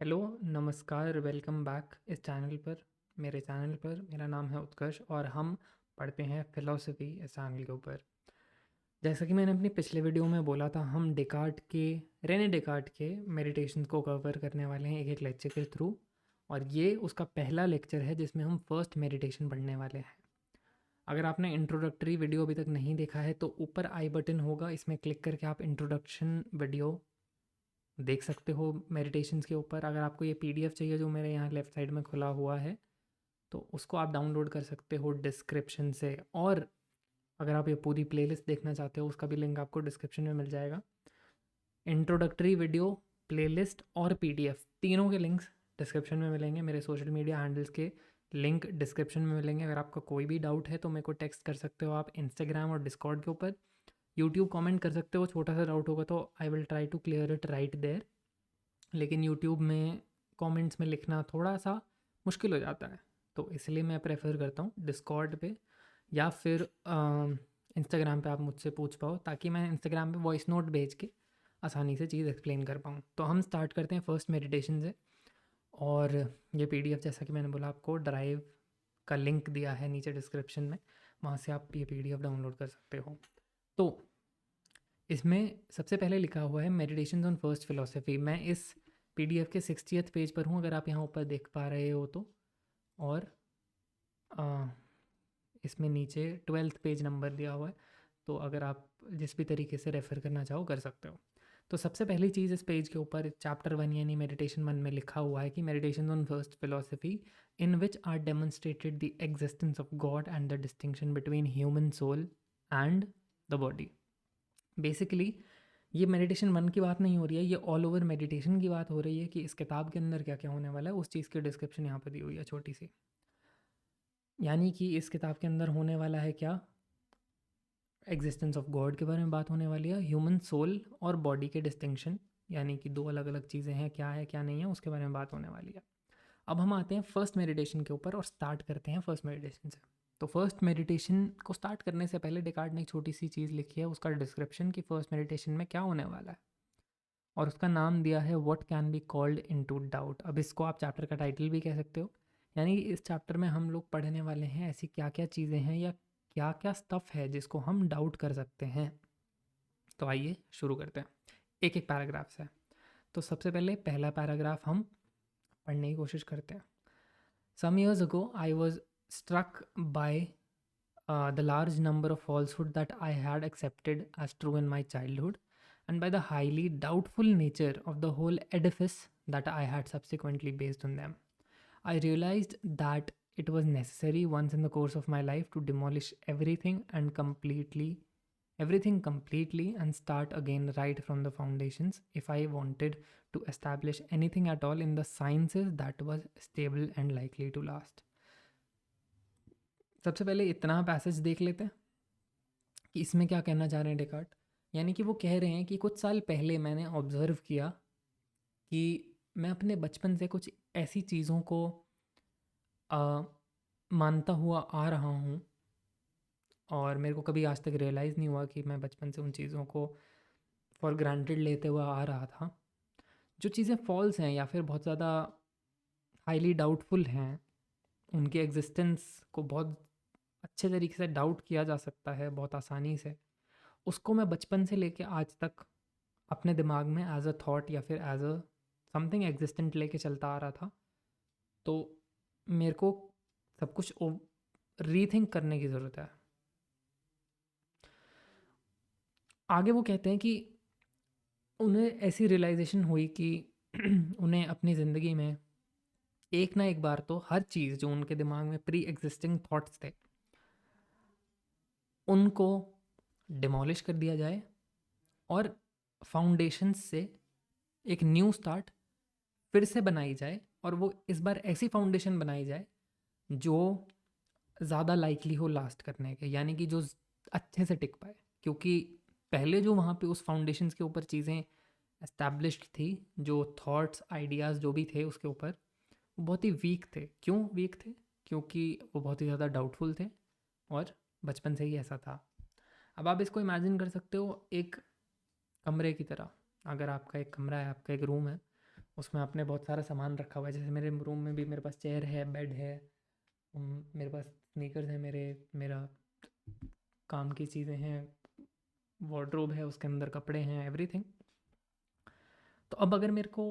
Hello, नमस्कार, welcome back इस channel पर मेरे चैनल पर। मेरा नाम है उत्कर्ष और हम पढ़ते हैं फ़िलॉसफ़ी इस चैनल के ऊपर। जैसा कि मैंने अपनी पिछले वीडियो में बोला था, हम रेने डेकार्ट के मेडिटेशन को कवर करने वाले हैं एक लेक्चर के थ्रू। और ये उसका पहला लेक्चर है जिसमें हम फर्स्ट मेडिटेशन पढ़ने वाले हैं। अगर आपने इंट्रोडक्टरी वीडियो अभी तक नहीं देखा है तो ऊपर आई बटन होगा, इसमें क्लिक करके आप इंट्रोडक्शन वीडियो देख सकते हो मेडिटेशंस के ऊपर। अगर आपको ये पीडीएफ चाहिए जो मेरे यहाँ लेफ़्ट साइड में खुला हुआ है तो उसको आप डाउनलोड कर सकते हो डिस्क्रिप्शन से। और अगर आप ये पूरी प्लेलिस्ट देखना चाहते हो उसका भी लिंक आपको डिस्क्रिप्शन में मिल जाएगा। इंट्रोडक्टरी वीडियो, प्लेलिस्ट और पीडीएफ तीनों के लिंक्स डिस्क्रिप्शन में मिलेंगे। मेरे सोशल मीडिया हैंडल्स के लिंक डिस्क्रिप्शन में मिलेंगे। अगर आपका कोई भी डाउट है तो मेरे को टेक्स्ट कर सकते हो आप इंस्टाग्राम और डिस्कॉर्ड के ऊपर। यूट्यूब कमेंट कर सकते हो, छोटा सा डाउट होगा तो I will try to clear it right there. लेकिन यूट्यूब में कमेंट्स में लिखना थोड़ा सा मुश्किल हो जाता है, तो इसलिए मैं प्रेफर करता हूँ डिस्कॉर्ड पे या फिर इंस्टाग्राम पे आप मुझसे पूछ पाओ, ताकि मैं इंस्टाग्राम पे वॉइस नोट भेज के आसानी से चीज़ एक्सप्लेन कर पाऊँ। तो हम स्टार्ट करते हैं फर्स्ट मेडिटेशन से। और ये पीडीएफ जैसा कि मैंने बोला आपको ड्राइव का लिंक दिया है नीचे डिस्क्रिप्शन में, वहाँ से आप ये पीडीएफ डाउनलोड कर सकते हो। तो इसमें सबसे पहले लिखा हुआ है मेडिटेशन ऑन फर्स्ट फिलोसफी। मैं इस पीडीएफ के 60th पेज पर हूँ, अगर आप यहाँ ऊपर देख पा रहे हो तो। और आ, इसमें नीचे 12th पेज नंबर दिया हुआ है, तो अगर आप जिस भी तरीके से रेफ़र करना चाहो कर सकते हो। तो सबसे पहली चीज़ इस पेज के ऊपर चैप्टर 1 यानी मेडिटेशन 1 में लिखा हुआ है कि meditation on first philosophy in which are demonstrated the existence of God and the distinction between human soul and the body. Basically ये मेडिटेशन 1 की बात नहीं हो रही है, ये ऑल ओवर मेडिटेशन की बात हो रही है कि इस किताब के अंदर क्या क्या होने वाला है। उस चीज़ की डिस्क्रिप्शन यहाँ पर दी हुई है छोटी सी। यानी कि इस किताब के अंदर होने वाला है क्या, एग्जिस्टेंस ऑफ गॉड के बारे में बात होने वाली है, ह्यूमन सोल और बॉडी के डिस्टिंक्शन, यानी कि दो अलग अलग चीज़ें हैं, क्या है क्या नहीं है उसके बारे में बात होने वाली है। अब हम आते हैं फर्स्ट मेडिटेशन के ऊपर और स्टार्ट करते हैं फर्स्ट मेडिटेशन से। तो फर्स्ट मेडिटेशन को स्टार्ट करने से पहले डेकार्ट ने एक छोटी सी चीज़ लिखी है, उसका डिस्क्रिप्शन कि फर्स्ट मेडिटेशन में क्या होने वाला है, और उसका नाम दिया है what can be called into doubt. अब इसको आप चैप्टर का टाइटल भी कह सकते हो, यानी कि इस चैप्टर में हम लोग पढ़ने वाले हैं ऐसी क्या क्या चीज़ें हैं या क्या क्या स्टफ़ है जिसको हम डाउट कर सकते हैं। तो आइए शुरू करते हैं एक एक पैराग्राफ से। तो सबसे पहले पहला पैराग्राफ हम पढ़ने की कोशिश करते हैं। Some years ago I was struck by the large number of falsehood that I had accepted as true in my childhood, and by the highly doubtful nature of the whole edifice that I had subsequently based on them. I realized that it was necessary once in the course of my life to demolish everything completely and start again right from the foundations if I wanted to establish anything at all in the sciences that was stable and likely to last. सबसे पहले इतना passage देख लेते हैं कि इसमें क्या कहना चाह रहे हैं डेकार्ट। यानी कि वो कह रहे हैं कि कुछ साल पहले मैंने ऑब्ज़र्व किया कि मैं अपने बचपन से कुछ ऐसी चीज़ों को मानता हुआ आ रहा हूँ, और मेरे को कभी आज तक रियलाइज़ नहीं हुआ कि मैं बचपन से उन चीज़ों को फॉर ग्रांटेड लेते हुए आ रहा था। जो चीज़ें फॉल्स हैं या फिर बहुत ज़्यादा हाईली डाउटफुल हैं, उनके एग्जिस्टेंस को बहुत अच्छे तरीके से डाउट किया जा सकता है बहुत आसानी से, उसको मैं बचपन से लेके आज तक अपने दिमाग में एज अ थॉट या फिर एज अ समथिंग एग्जिस्टेंट लेके चलता आ रहा था। तो मेरे को सब कुछ रीथिंक करने की ज़रूरत है। आगे वो कहते हैं कि उन्हें ऐसी रियलाइजेशन हुई कि उन्हें अपनी ज़िंदगी में एक ना एक बार तो हर चीज़ जो उनके दिमाग में प्री एग्जिस्टिंग थॉट्स थे उनको डिमोलिश कर दिया जाए और फाउंडेशंस से एक न्यू स्टार्ट फिर से बनाई जाए, और वो इस बार ऐसी फाउंडेशन बनाई जाए जो ज़्यादा लाइकली हो लास्ट करने के, यानी कि जो अच्छे से टिक पाए। क्योंकि पहले जो वहाँ पे उस फाउंडेशंस के ऊपर चीज़ें एस्टैब्लिश्ड थी, जो थॉट्स आइडियाज़ जो भी थे उसके ऊपर, वो बहुत ही वीक थे। क्यों वीक थे? क्योंकि वो बहुत ही ज़्यादा डाउटफुल थे और बचपन से ही ऐसा था। अब आप इसको इमेजिन कर सकते हो एक कमरे की तरह। अगर आपका एक कमरा है, आपका एक रूम है, उसमें आपने बहुत सारा सामान रखा हुआ है, जैसे मेरे रूम में भी मेरे पास चेयर है, बेड है, मेरे पास स्नीकर्स है, मेरा काम की चीज़ें हैं, वार्डरोब है, उसके अंदर कपड़े हैं, एवरीथिंग। तो अब अगर मेरे को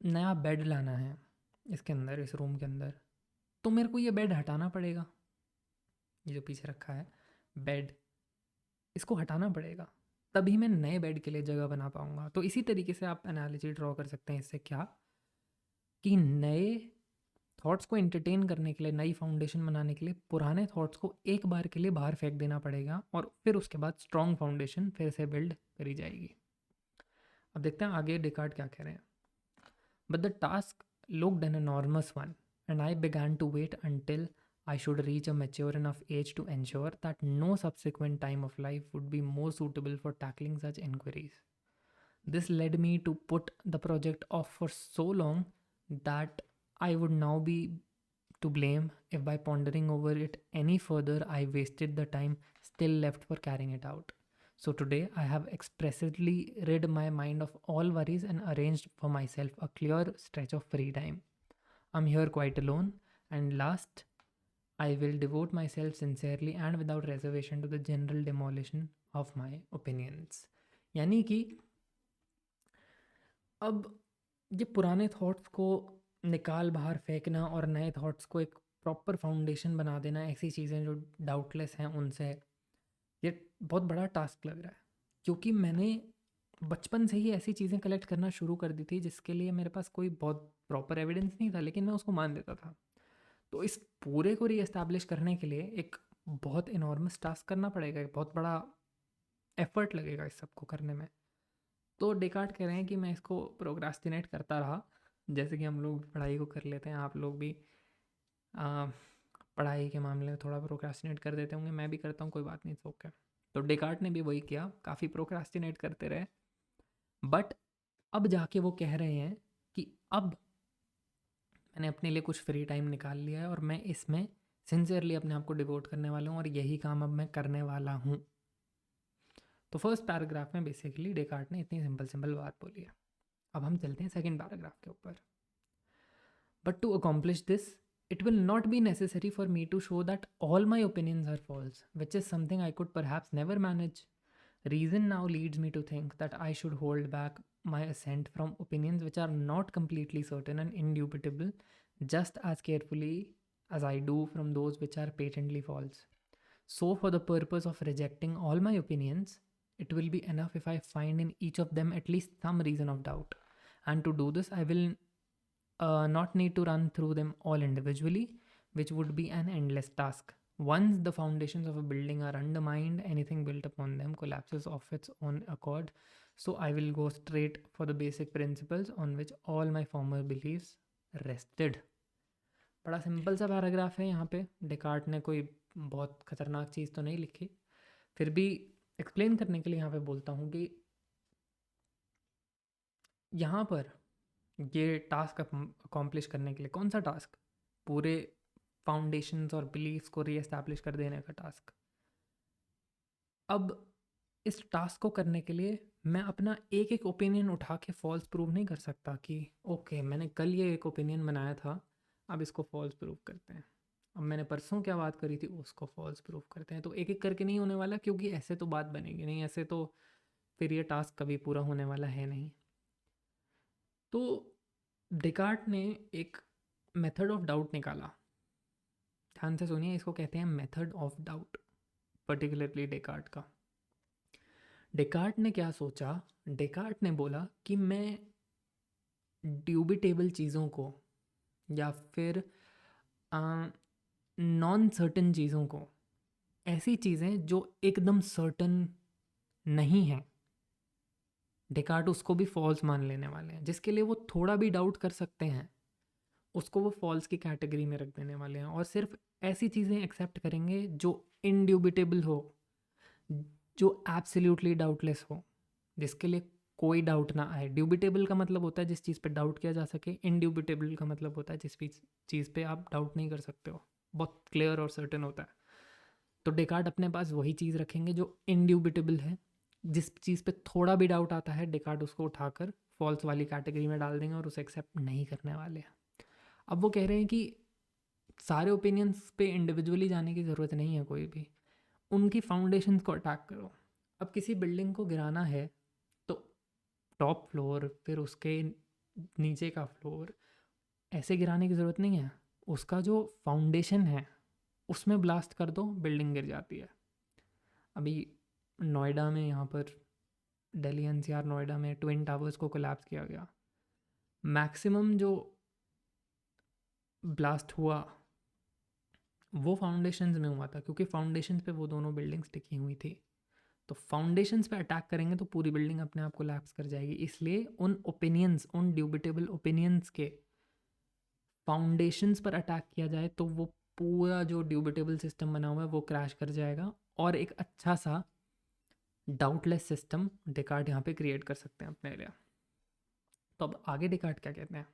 नया बेड लाना है इसके अंदर, इस रूम के अंदर, तो मेरे को ये बेड हटाना पड़ेगा। ये जो पीछे रखा है बेड, इसको हटाना पड़ेगा, तभी मैं नए बेड के लिए जगह बना पाऊंगा। तो इसी तरीके से आप एनालॉजी ड्रॉ कर सकते हैं इससे, क्या कि नए थॉट्स को एंटरटेन करने के लिए, नई फाउंडेशन बनाने के लिए पुराने थॉट्स को एक बार के लिए बाहर फेंक देना पड़ेगा, और फिर उसके बाद स्ट्रॉन्ग फाउंडेशन फिर से बिल्ड करी जाएगी। अब देखते हैं आगे डेकार्ट क्या कह रहे हैं। But the task looked an enormous one, and I began to wait until I should reach a mature enough age to ensure that no subsequent time of life would be more suitable for tackling such inquiries. This led me to put the project off for so long that I would now be to blame if by pondering over it any further I wasted the time still left for carrying it out. So today I have expressively rid my mind of all worries and arranged for myself a clear stretch of free time. I'm here quite alone, and last, I will devote myself sincerely and without reservation to the general demolition of my opinions. यानी कि अब ये पुराने thoughts को निकाल बाहर फेंकना और नए थॉट्स को एक प्रॉपर फाउंडेशन बना देना, ऐसी चीज़ें जो डाउटलेस हैं उनसे, ये बहुत बड़ा टास्क लग रहा है, क्योंकि मैंने बचपन से ही ऐसी चीज़ें कलेक्ट करना शुरू कर दी थी जिसके लिए मेरे पास कोई बहुत प्रॉपर एविडेंस नहीं था, लेकिन मैं उसको मान लेता था। तो इस पूरे को रीएस्टैब्लिश करने के लिए एक बहुत इनॉर्मस टास्क करना पड़ेगा, एक बहुत बड़ा एफर्ट लगेगा इस सबको करने में। तो डेकार्ट कह रहे हैं कि मैं इसको प्रोक्रास्टिनेट करता रहा, जैसे कि हम लोग पढ़ाई को कर लेते हैं, आप लोग भी पढ़ाई के मामले में थोड़ा प्रोक्रास्टिनेट कर देते होंगे, मैं भी करता हूँ, कोई बात नहीं, सो क्या। तो डेकार्ट ने भी वही किया, काफ़ी प्रोक्रास्टिनेट करते रहे, बट अब जाके वो कह रहे हैं कि अब मैंने अपने लिए कुछ फ्री टाइम निकाल लिया है और मैं इसमें सिंसियरली अपने आप को डिवोट करने वाला हूँ, और यही काम अब मैं करने वाला हूँ। तो फर्स्ट पैराग्राफ में बेसिकली डेकार्ट ने इतनी सिंपल बात बोली है। अब हम चलते हैं सेकेंड पैराग्राफ के ऊपर। But to accomplish this it will not be necessary for me to show that all my opinions are false, which is something I could perhaps never manage. Reason now leads me to think that I should hold back my assent from opinions which are not completely certain and indubitable, just as carefully as I do from those which are patently false. So, for the purpose of rejecting all my opinions, it will be enough if I find in each of them at least some reason of doubt. And to do this, I will not need to run through them all individually, which would be an endless task. Once the foundations of a building are undermined, anything built upon them collapses of its own accord. So I will go straight for the basic principles on which all my former beliefs rested. बड़ा simple सा paragraph है, यहाँ पे Descartes ने कोई बहुत खतरनाक चीज़ तो नहीं लिखी, फिर भी एक्सप्लेन करने के लिए यहाँ पे बोलता हूँ कि यहाँ पर ये टास्क अकॉम्प्लिश करने के लिए, कौन सा टास्क, पूरे फाउंडेशंस और बिलीफ्स को रीएस्टैब्लिश कर देने का टास्क। अब इस टास्क को करने के लिए मैं अपना एक एक ओपिनियन उठा के फॉल्स प्रूव नहीं कर सकता कि ओके मैंने कल ये एक ओपिनियन बनाया था, अब इसको फॉल्स प्रूव करते हैं, अब मैंने परसों क्या बात करी थी उसको फॉल्स प्रूव करते हैं। तो एक एक करके नहीं होने वाला, क्योंकि ऐसे तो बात बनेगी नहीं, ऐसे तो फिर ये टास्क कभी पूरा होने वाला है नहीं। तो डेकार्ट ने एक मेथड ऑफ डाउट निकाला, ध्यान से सुनिए, इसको कहते हैं method of doubt, particularly Descartes का। डेकार्ट ने क्या सोचा, डेकार्ट ने बोला कि मैं ड्यूबिटेबल चीज़ों को या फिर नॉन सर्टन चीज़ों को, ऐसी चीज़ें जो एकदम सर्टन नहीं हैं, डेकार्ट उसको भी फॉल्स मान लेने वाले हैं, जिसके लिए वो थोड़ा भी डाउट कर सकते हैं उसको वो फॉल्स की कैटेगरी में रख देने वाले हैं, और सिर्फ ऐसी चीज़ें एक्सेप्ट करेंगे जो इंड्यूबिटेबल हो, जो एब्सोल्युटली डाउटलेस हो, जिसके लिए कोई डाउट ना आए। ड्यूबिटेबल का मतलब होता है जिस चीज़ पे डाउट किया जा सके, इंड्यूबिटेबल का मतलब होता है जिस चीज़ पे आप डाउट नहीं कर सकते हो, बहुत क्लियर और सर्टेन होता है। तो डेकार्ट अपने पास वही चीज़ रखेंगे जो इंड्यूबिटेबल है, जिस चीज़ पे थोड़ा भी डाउट आता है डेकार्ट उसको उठाकर फॉल्स वाली कैटेगरी में डाल देंगे और उसे एक्सेप्ट नहीं करने वाले हैं। अब वो कह रहे हैं कि सारे ओपिनियंस पे इंडिविजुअली जाने की ज़रूरत नहीं है, कोई भी उनकी फाउंडेशंस को अटैक करो। अब किसी बिल्डिंग को गिराना है तो टॉप फ्लोर, फिर उसके नीचे का फ्लोर, ऐसे गिराने की ज़रूरत नहीं है। उसका जो फाउंडेशन है उसमें ब्लास्ट कर दो, बिल्डिंग गिर जाती है। अभी नोएडा में, यहाँ पर दिल्ली एनसीआर नोएडा में ट्विन टावर्स को कोलैप्स किया गया। मैक्सिमम जो ब्लास्ट हुआ वो फाउंडेशंस में हुआ था, क्योंकि फाउंडेशंस पे वो दोनों बिल्डिंग्स टिकी हुई थी। तो फाउंडेशंस पे अटैक करेंगे तो पूरी बिल्डिंग अपने आप कोलैप्स कर जाएगी। इसलिए उन ओपिनियंस, उन ड्यूबिटेबल ओपिनियंस के फाउंडेशंस पर अटैक किया जाए तो वो पूरा जो ड्यूबिटेबल सिस्टम बना हुआ है वो क्रैश कर जाएगा, और एक अच्छा सा डाउटलेस सिस्टम डेकार्ट यहाँ पे क्रिएट कर सकते हैं अपने लिए। तो अब आगे डेकार्ट क्या कहते हैं?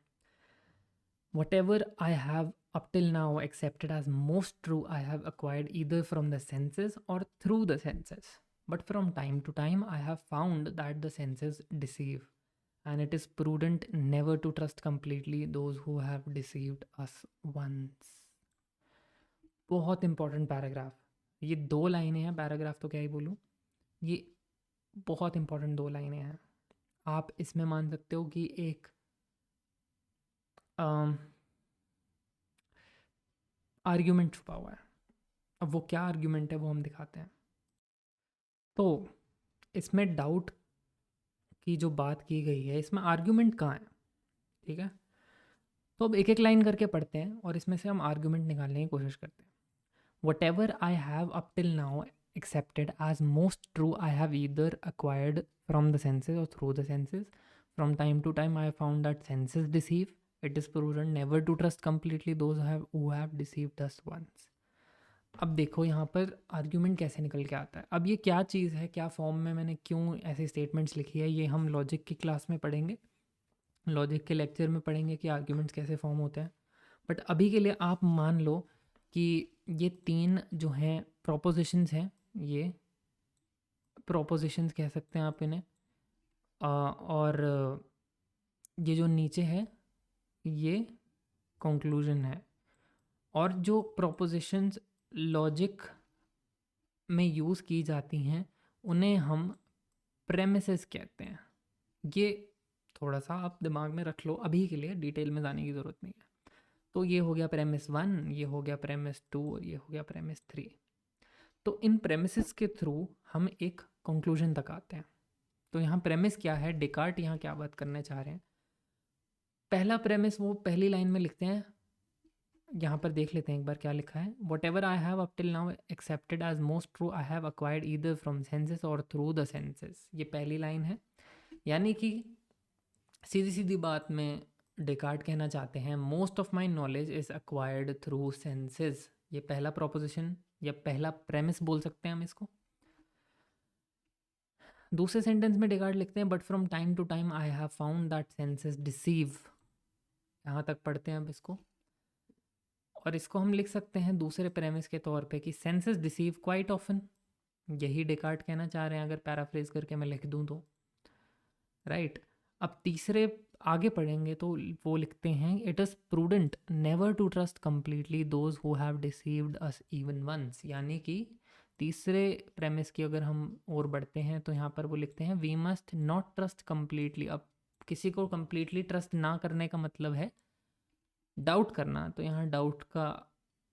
Whatever I have up till now accepted as most true, I have acquired either from the senses or through the senses. But from time to time, I have found that the senses deceive, and it is prudent never to trust completely those who have deceived us once. बहुत important paragraph, ये 2 लाइनें हैं, paragraph तो क्या ही बोलूँ, ये बहुत important 2 लाइनें हैं। आप इसमें मान सकते हो कि एक आर्ग्यूमेंट छुपा हुआ है। अब वो क्या आर्ग्यूमेंट है वो हम दिखाते हैं। तो इसमें डाउट की जो बात की गई है, इसमें आर्ग्यूमेंट कहाँ है, ठीक है? तो अब एक एक लाइन करके पढ़ते हैं और इसमें से हम आर्ग्यूमेंट निकालने की कोशिश करते हैं। Whatever I have up till now accepted as most true, I have either acquired from the senses or through the senses. From time to time, I have found that senses deceive. It is prudent never to trust completely those who have deceived us once. अब देखो यहाँ पर argument कैसे निकल के आता है। अब ये क्या चीज़ है, क्या फॉर्म में मैंने क्यों ऐसी स्टेटमेंट्स लिखी है, ये हम लॉजिक की क्लास में पढ़ेंगे, लॉजिक के लेक्चर में पढ़ेंगे कि आर्ग्यूमेंट्स कैसे फॉर्म होते हैं। बट अभी के लिए आप मान लो कि ये 3 जो हैं प्रोपोजिशंस हैं, ये प्रोपोजिशंस कह सकते हैं आप इन्हें, और ये जो नीचे है ये कंक्लूजन है। और जो प्रोपोजिशंस लॉजिक में यूज़ की जाती हैं उन्हें हम प्रेमिसेस कहते हैं। ये थोड़ा सा आप दिमाग में रख लो, अभी के लिए डिटेल में जाने की ज़रूरत नहीं है। तो ये हो गया प्रेमिस 1, ये हो गया प्रेमिस 2 और ये हो गया प्रेमिस 3। तो इन प्रेमिसेस के थ्रू हम एक कंक्लूजन तक आते हैं। तो यहाँ प्रेमिस क्या है, डेकार्ट यहाँ क्या बात करने चाह रहे हैं। पहला प्रेमिस वो पहली लाइन में लिखते हैं, यहाँ पर देख लेते हैं एक बार क्या लिखा है। Whatever I have up till now accepted as most true, I have acquired either from senses or through the senses. ये पहली लाइन है, यानी कि सीधी सीधी बात में डेकार्ट कहना चाहते हैं most of my knowledge is acquired through senses. ये पहला प्रोपोजिशन या पहला प्रेमिस बोल सकते हैं हम इसको। दूसरे सेंटेंस में डेकार्ट लिखते हैं but from time to time I have found that senses deceive. यहाँ तक पढ़ते हैं अब इसको, और इसको हम लिख सकते हैं दूसरे प्रेमिस के तौर पे कि सेंसेस डिसीव क्वाइट ऑफन। यही डेकार्ट कहना चाह रहे हैं अगर पैराफ्रेज करके मैं लिख दूँ तो, राइट। अब तीसरे आगे पढ़ेंगे तो वो लिखते हैं it is prudent never to trust completely those who have deceived us even once. यानी कि तीसरे प्रेमिस की अगर हम और बढ़ते हैं तो यहाँ पर वो लिखते हैं we must not trust completely. अब किसी को कम्प्लीटली ट्रस्ट ना करने का मतलब है डाउट करना, तो यहाँ डाउट का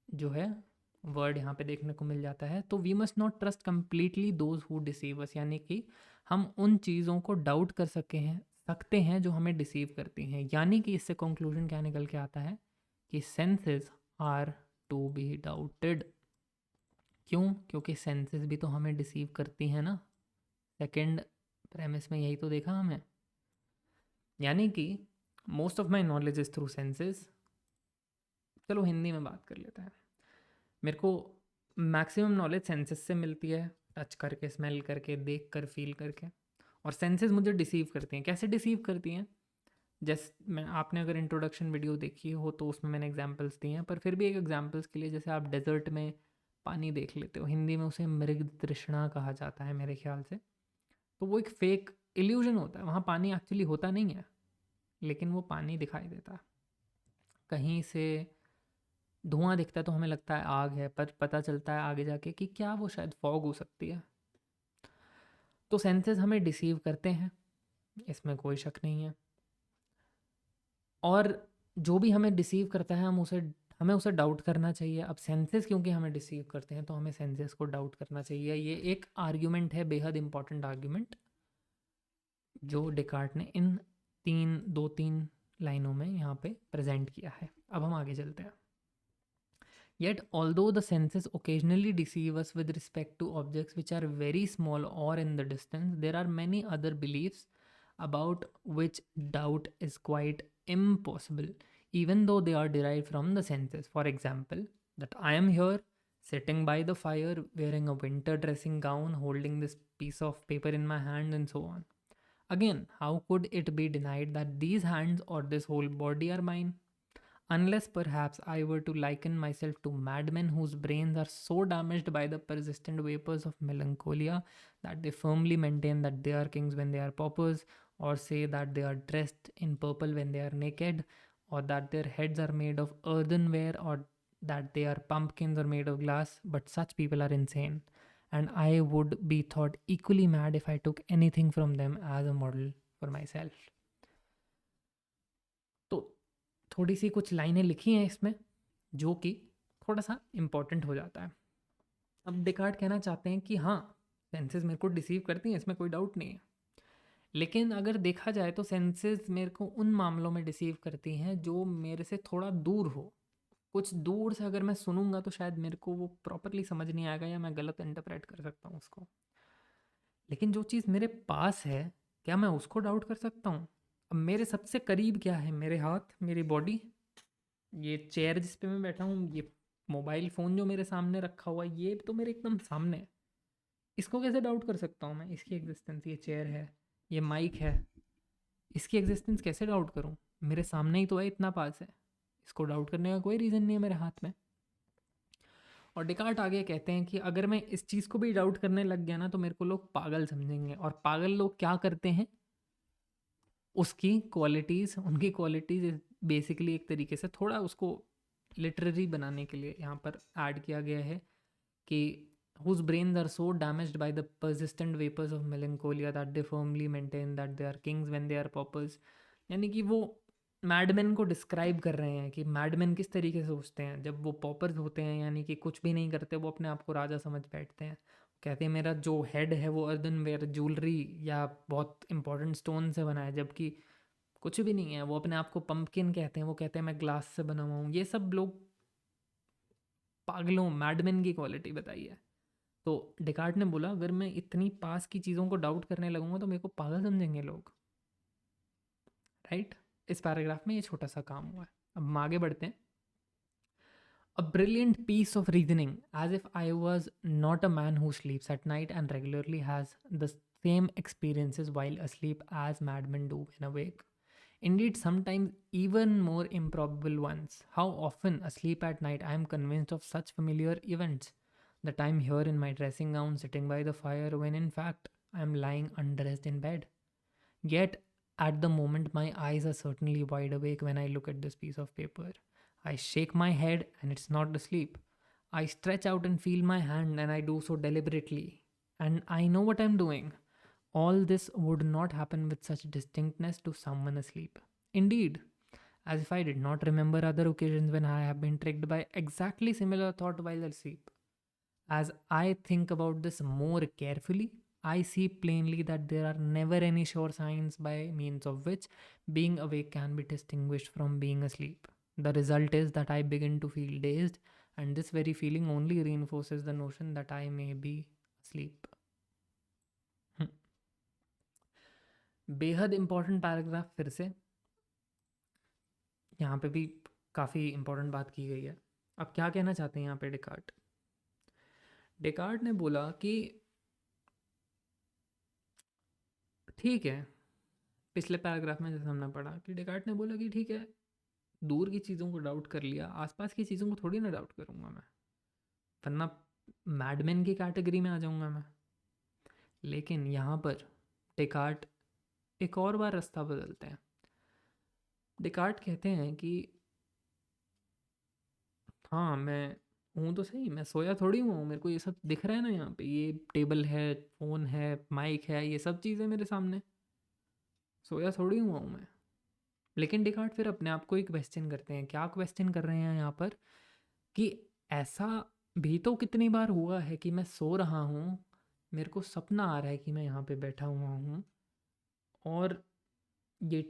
जो है वर्ड यहाँ पे देखने को मिल जाता है। तो we must not trust completely those who deceive us, यानी कि हम उन चीज़ों को डाउट कर सकते हैं जो हमें डिसीव करती हैं। यानी कि इससे कंक्लूजन क्या निकल के आता है कि senses are to be doubted. क्यों? क्योंकि सेंसेस भी तो हमें डिसीव करती हैं ना। सेकंड प्रेमिस में यही तो देखा हमें, यानी कि most of my knowledge is through senses. चलो हिंदी में बात कर लेते हैं। मेरे को मैक्सिमम नॉलेज सेंसेस से मिलती है, टच करके, स्मेल करके, देख कर, फील करके, और सेंसेस मुझे डिसीव करती हैं। कैसे डिसीव करती हैं? जैसे मैं, आपने अगर इंट्रोडक्शन वीडियो देखी हो तो उसमें मैंने एग्जांपल्स दिए हैं, पर फिर भी एक एग्जांपल्स के लिए, जैसे आप डेजर्ट में पानी देख लेते हो, हिंदी में उसे मृग तृष्णा कहा जाता है मेरे ख्याल से। तो वो एक फेक इल्यूजन होता है, वहाँ पानी एक्चुअली होता नहीं है, लेकिन वो पानी दिखाई देता है। कहीं से धुआं दिखता है तो हमें लगता है आग है, पर पता चलता है आगे जाके कि क्या वो शायद फॉग हो सकती है। तो सेंसेस हमें डिसीव करते हैं, इसमें कोई शक नहीं है। और जो भी हमें डिसीव करता है हमें उसे डाउट करना चाहिए। अब सेंसेस क्योंकि हमें डिसीव करते हैं तो हमें सेंसेस को डाउट करना चाहिए। ये एक आर्ग्यूमेंट है, बेहद इंपॉर्टेंट आर्ग्यूमेंट, जो डेकार्ट ने इन दो तीन लाइनों में यहाँ पे प्रेजेंट किया है। अब हम आगे चलते हैं। Yet, although the senses occasionally deceive us with respect to objects which are very small or in the distance, there are many other beliefs about which doubt is quite impossible, even though they are derived from the senses. For example, that I am here, sitting by the fire, wearing a winter dressing gown, holding this piece of paper in my hand, and so on. Again, how could it be denied that these hands or this whole body are mine? Unless perhaps I were to liken myself to madmen whose brains are so damaged by the persistent vapors of melancholia that they firmly maintain that they are kings when they are paupers, or say that they are dressed in purple when they are naked, or that their heads are made of earthenware, or that they are pumpkins or made of glass. But such people are insane, and I would be thought equally mad if I took anything from them as a model for myself. तो थोड़ी सी कुछ लाइनें लिखी हैं इसमें जो कि थोड़ा सा इम्पोर्टेंट हो जाता है। अब डेकार्ट कहना चाहते हैं कि हाँ, सेंसेस मेरे को डिसीव करती हैं, इसमें कोई डाउट नहीं है, लेकिन अगर देखा जाए तो सेंसेस मेरे को उन मामलों में डिसीव करती हैं जो मेरे से थोड़ा दूर हो। कुछ दूर से अगर मैं सुनूंगा तो शायद मेरे को वो प्रॉपरली समझ नहीं आएगा, या मैं गलत इंटरप्रेट कर सकता हूँ उसको। लेकिन जो चीज़ मेरे पास है, क्या मैं उसको डाउट कर सकता हूँ? अब मेरे सबसे करीब क्या है? मेरे हाथ, मेरी बॉडी, ये चेयर जिस पे मैं बैठा हूँ, ये मोबाइल फ़ोन जो मेरे सामने रखा हुआ है, ये तो मेरे एकदम सामने है। इसको कैसे डाउट कर सकता हूँ मैं, इसकी एग्जिस्टेंस? ये चेयर है, ये माइक है, इसकी एग्जिस्टेंस कैसे डाउट करूँ? मेरे सामने ही तो है, इतना पास है, इसको डाउट करने का कोई रीज़न नहीं है मेरे हाथ में। और डेकार्ट आगे कहते हैं कि अगर मैं इस चीज़ को भी डाउट करने लग गया ना तो मेरे को लोग पागल समझेंगे। और पागल लोग क्या करते हैं? उसकी क्वालिटीज़, उनकी क्वालिटीज़ बेसिकली एक तरीके से थोड़ा उसको लिटरेरी बनाने के लिए यहाँ पर ऐड किया गया है कि whose brains are so damaged by the persistent vapors of melancholia that they firmly maintain that they are kings when they are paupers। यानी कि वो मैडमैन को डिस्क्राइब कर रहे हैं कि मैडमैन किस तरीके से सोचते हैं जब वो पॉपर्स होते हैं, यानी कि कुछ भी नहीं करते, वो अपने आप को राजा समझ बैठते हैं। कहते हैं मेरा जो हेड है वो अर्दनवेयर ज्वेलरी या बहुत इंपॉर्टेंट स्टोन से बना है, जबकि कुछ भी नहीं है। वो अपने आप को पंपकिन कहते हैं, वो कहते हैं मैं ग्लास से बना हुआ हूँ। ये सब लोग पागलों, मैडमैन की क्वालिटी बताई है। तो डेकार्ट ने बोला अगर मैं इतनी पास की चीज़ों को डाउट करने लगूंगा तो मेरे को पागल समझेंगे लोग, राइट? इस पैराग्राफ में ये छोटा सा काम हुआ है। अब हम आगे बढ़ते हैं। A brilliant piece of reasoning, as if I was not a man who sleeps at night and regularly has the same experiences while asleep as madmen do when awake. Indeed, sometimes even more improbable ones. How often asleep at night I am convinced of such familiar events, that I am here in my dressing gown sitting by the fire when in fact I am lying undressed in bed. Yet, at the moment, my eyes are certainly wide awake when I look at this piece of paper. I shake my head and it's not asleep. I stretch out and feel my hand and I do so deliberately. And I know what I'm doing. All this would not happen with such distinctness to someone asleep. Indeed, as if I did not remember other occasions when I have been tricked by exactly similar thought while asleep. As I think about this more carefully, I see plainly that there are never any sure signs by means of which being awake can be distinguished from being asleep. The result is that I begin to feel dazed, and this very feeling only reinforces the notion that I may be asleep. बेहद important paragraph फिर से, यहाँ पे भी काफ़ी important बात की गई है। अब क्या कहना चाहते हैं यहाँ पे डेकार्ट? डेकार्ट ने बोला कि ठीक है, पिछले पैराग्राफ में जैसे हमने पढ़ा कि डेकार्ट ने बोला कि ठीक है, दूर की चीज़ों को डाउट कर लिया, आसपास की चीज़ों को थोड़ी ना डाउट करूँगा मैं, वरना मैडमैन की कैटेगरी में आ जाऊँगा मैं। लेकिन यहाँ पर डेकार्ट एक और बार रास्ता बदलते हैं। डेकार्ट कहते हैं कि हाँ, मैं हूँ तो सही, मैं सोया थोड़ी हुआ हूँ, मेरे को ये सब दिख रहा है ना, यहाँ पे ये टेबल है, फ़ोन है, माइक है, ये सब चीज़ें मेरे सामने, सोया थोड़ी हुआ हूँ मैं। लेकिन डेकार्ट फिर अपने आप को एक क्वेश्चन करते हैं। क्या क्वेश्चन कर रहे हैं यहाँ पर कि ऐसा भी तो कितनी बार हुआ है कि मैं सो रहा हूँ, मेरे को सपना आ रहा है कि मैं यहाँ पे बैठा हुआ हूँ और ये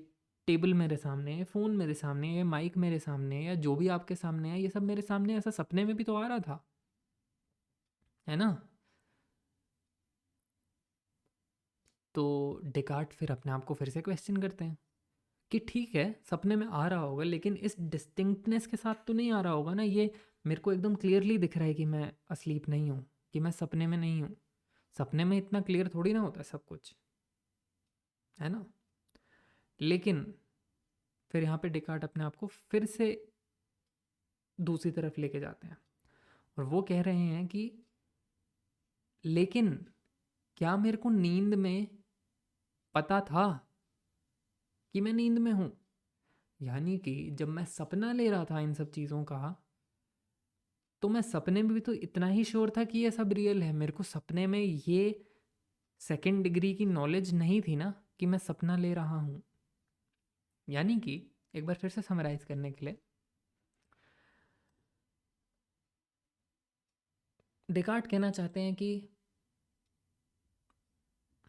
टेबल मेरे सामने है, फ़ोन मेरे सामने है, माइक मेरे सामने है, या जो भी आपके सामने है, ये सब मेरे सामने ऐसा सपने में भी तो आ रहा था, है ना? तो डेकार्ट फिर अपने आप को फिर से क्वेश्चन करते हैं कि ठीक है, सपने में आ रहा होगा, लेकिन इस डिस्टिंक्टनेस के साथ तो नहीं आ रहा होगा ना, ये मेरे को एकदम क्लियरली दिख रहा है कि मैं असलीप नहीं हूँ, कि मैं सपने में नहीं हूँ। सपने में इतना क्लियर थोड़ी ना होता है सब कुछ, है ना? लेकिन फिर यहाँ पे डेकार्ट अपने आप को फिर से दूसरी तरफ लेके जाते हैं और वो कह रहे हैं कि लेकिन क्या मेरे को नींद में पता था कि मैं नींद में हूँ? यानी कि जब मैं सपना ले रहा था इन सब चीज़ों का, तो मैं सपने में भी तो इतना ही श्योर था कि ये सब रियल है। मेरे को सपने में ये सेकंड डिग्री की नॉलेज नहीं थी ना कि मैं सपना ले रहा हूँ। यानी कि एक बार फिर से समराइज करने के लिए, डेकार्ट कहना चाहते हैं कि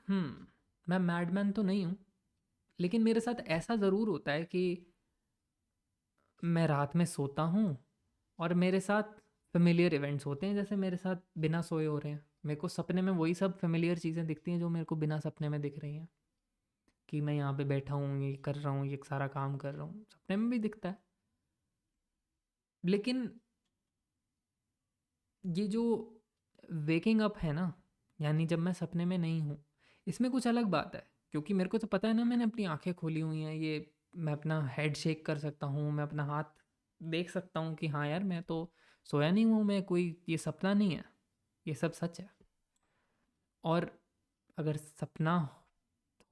मैं मैडमैन तो नहीं हूँ, लेकिन मेरे साथ ऐसा ज़रूर होता है कि मैं रात में सोता हूँ और मेरे साथ फेमिलियर इवेंट्स होते हैं, जैसे मेरे साथ बिना सोए हो रहे हैं। मेरे को सपने में वही सब फेमिलियर चीज़ें दिखती हैं जो मेरे को बिना सपने में दिख रही हैं, कि मैं यहाँ पे बैठा हूँ, ये कर रहा हूँ, ये सारा काम कर रहा हूँ, सपने में भी दिखता है। लेकिन ये जो वेकिंग अप है ना, यानी जब मैं सपने में नहीं हूँ, इसमें कुछ अलग बात है, क्योंकि मेरे को तो पता है ना, मैंने अपनी आंखें खोली हुई हैं, ये मैं अपना हेड शेक कर सकता हूँ, मैं अपना हाथ देख सकता हूँ कि हाँ यार, मैं तो सोया नहीं हूँ, मैं कोई ये सपना नहीं है, ये सब सच है। और अगर सपना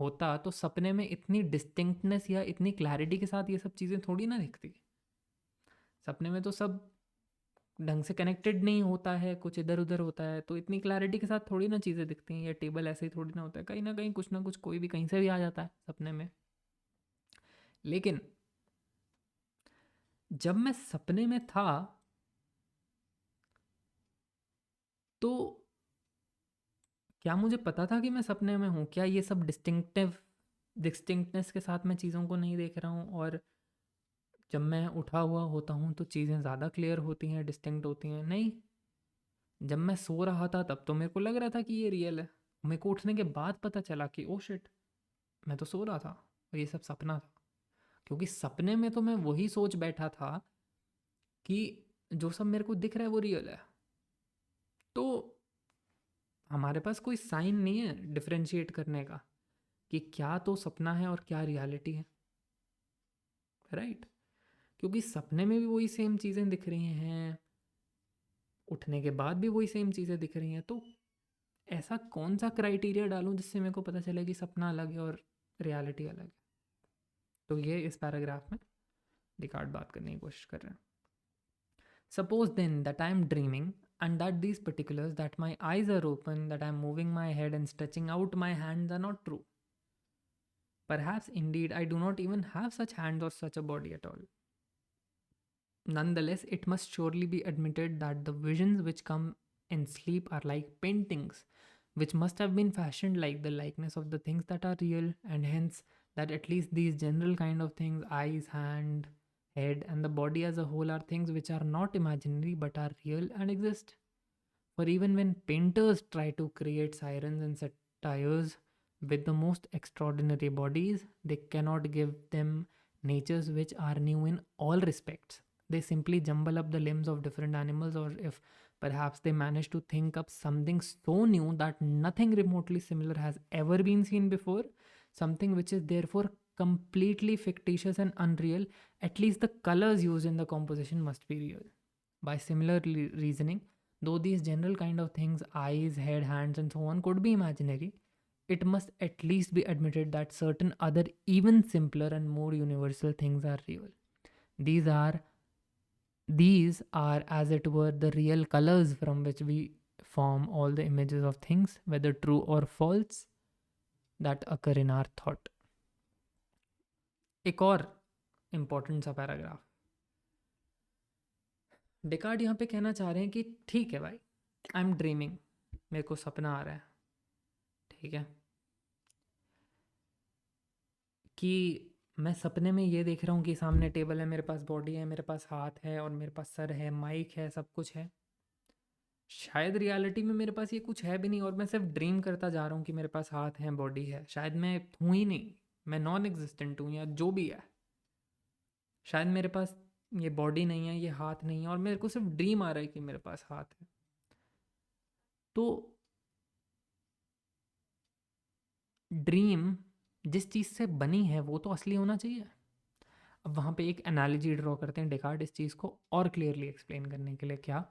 होता तो सपने में इतनी डिस्टिंक्टनेस या इतनी क्लैरिटी के साथ ये सब चीज़ें थोड़ी ना दिखती। सपने में तो सब ढंग से कनेक्टेड नहीं होता है, कुछ इधर उधर होता है, तो इतनी क्लैरिटी के साथ थोड़ी ना चीज़ें दिखती हैं, या टेबल ऐसे ही थोड़ी ना होता है, कहीं ना कहीं कुछ ना कुछ कोई भी कहीं से भी आ जाता है सपने में। लेकिन जब मैं सपने में था, तो क्या मुझे पता था कि मैं सपने में हूँ? क्या ये सब डिस्टिंक्टनेस के साथ मैं चीज़ों को नहीं देख रहा हूँ, और जब मैं उठा हुआ होता हूँ तो चीज़ें ज़्यादा क्लियर होती हैं, डिस्टिंक्ट होती हैं? नहीं। जब मैं सो रहा था तब तो मेरे को लग रहा था कि ये रियल है, मेरे को उठने के बाद पता चला कि ओ शिट, मैं तो सो रहा था और ये सब सपना था। क्योंकि सपने में तो मैं वही सोच बैठा था कि जो सब मेरे को दिख रहा है वो रियल है। तो हमारे पास कोई साइन नहीं है डिफरेंशिएट करने का कि क्या तो सपना है और क्या रियलिटी है, राइट? क्योंकि सपने में भी वही सेम चीज़ें दिख रही हैं, उठने के बाद भी वही सेम चीज़ें दिख रही हैं, तो ऐसा कौन सा क्राइटेरिया डालूं जिससे मेरे को पता चले कि सपना अलग है और रियलिटी अलग है? तो ये इस पैराग्राफ में डिकार्ट बात करने की कोशिश कर रहे हैं। Suppose then that I am dreaming, and that these particulars, that my eyes are open, that I am moving my head and stretching out my hands, are not true. Perhaps indeed I do not even have such hands or such a body at all. Nonetheless, it must surely be admitted that the visions which come in sleep are like paintings, which must have been fashioned like the likeness of the things that are real, and hence that at least these general kind of things, eyes, hand, head, and the body as a whole, are things which are not imaginary but are real and exist. For even when painters try to create sirens and satyrs with the most extraordinary bodies, they cannot give them natures which are new in all respects. They simply jumble up the limbs of different animals, or if perhaps they manage to think up something so new that nothing remotely similar has ever been seen before, something which is therefore completely fictitious and unreal, at least the colors used in the composition must be real. By similar reasoning, though these general kind of things, eyes, head, hands, and so on, could be imaginary, it must at least be admitted that certain other even simpler and more universal things are real. These are these are as it were the real colors from which we form all the images of things, whether true or false, that occur in our thought. एक और important सा paragraph, Descartes यहाँ पे कहना चाह रहे हैं कि ठीक है भाई, आई एम ड्रीमिंग, मेरे को सपना आ रहा है, ठीक है, कि मैं सपने में ये देख रहा हूँ कि सामने टेबल है, मेरे पास बॉडी है, मेरे पास हाथ है और मेरे पास सर है, माइक है, सब कुछ है। शायद रियलिटी में मेरे पास ये कुछ है भी नहीं और मैं सिर्फ ड्रीम करता जा रहा हूँ कि मेरे पास हाथ है, बॉडी है। शायद मैं हूँ ही नहीं, मैं नॉन एग्जिस्टेंट हूँ या जो भी है। शायद मेरे पास ये बॉडी नहीं है, ये हाथ नहीं है और मेरे को सिर्फ ड्रीम आ रहा है कि मेरे पास हाथ है। तो ड्रीम जिस चीज़ से बनी है वो तो असली होना चाहिए। अब वहाँ पे एक एनालॉजी ड्रॉ करते हैं डेकार्ड इस चीज़ को और क्लियरली एक्सप्लेन करने के लिए, क्या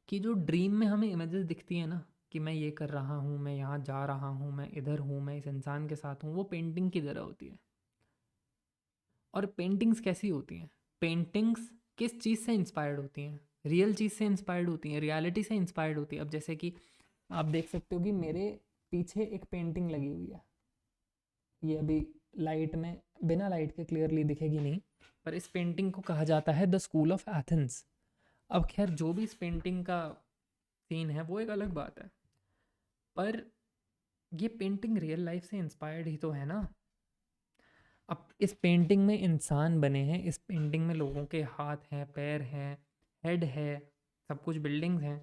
कि जो ड्रीम में हमें इमेजेस दिखती है ना, कि मैं ये कर रहा हूँ, मैं यहाँ जा रहा हूँ, मैं इधर हूँ, मैं इस इंसान के साथ हूँ, वो पेंटिंग की तरह होती है। और पेंटिंग्स कैसी होती हैं? पेंटिंग्स किस चीज़ से इंस्पायर्ड होती हैं? रियल चीज़ से इंस्पायर्ड होती हैं, रियलिटी से इंस्पायर्ड होती है। अब जैसे कि आप देख सकते हो कि मेरे पीछे एक पेंटिंग लगी हुई है, ये अभी लाइट में, बिना लाइट के क्लियरली दिखेगी नहीं, पर इस पेंटिंग को कहा जाता है द स्कूल ऑफ एथेंस। अब खैर जो भी इस पेंटिंग का सीन है वो एक अलग बात है, पर ये पेंटिंग रियल लाइफ से इंस्पायर्ड ही तो है ना। अब इस पेंटिंग में इंसान बने हैं, इस पेंटिंग में लोगों के हाथ हैं, पैर हैं, हेड है, सब कुछ बिल्डिंग्स हैं,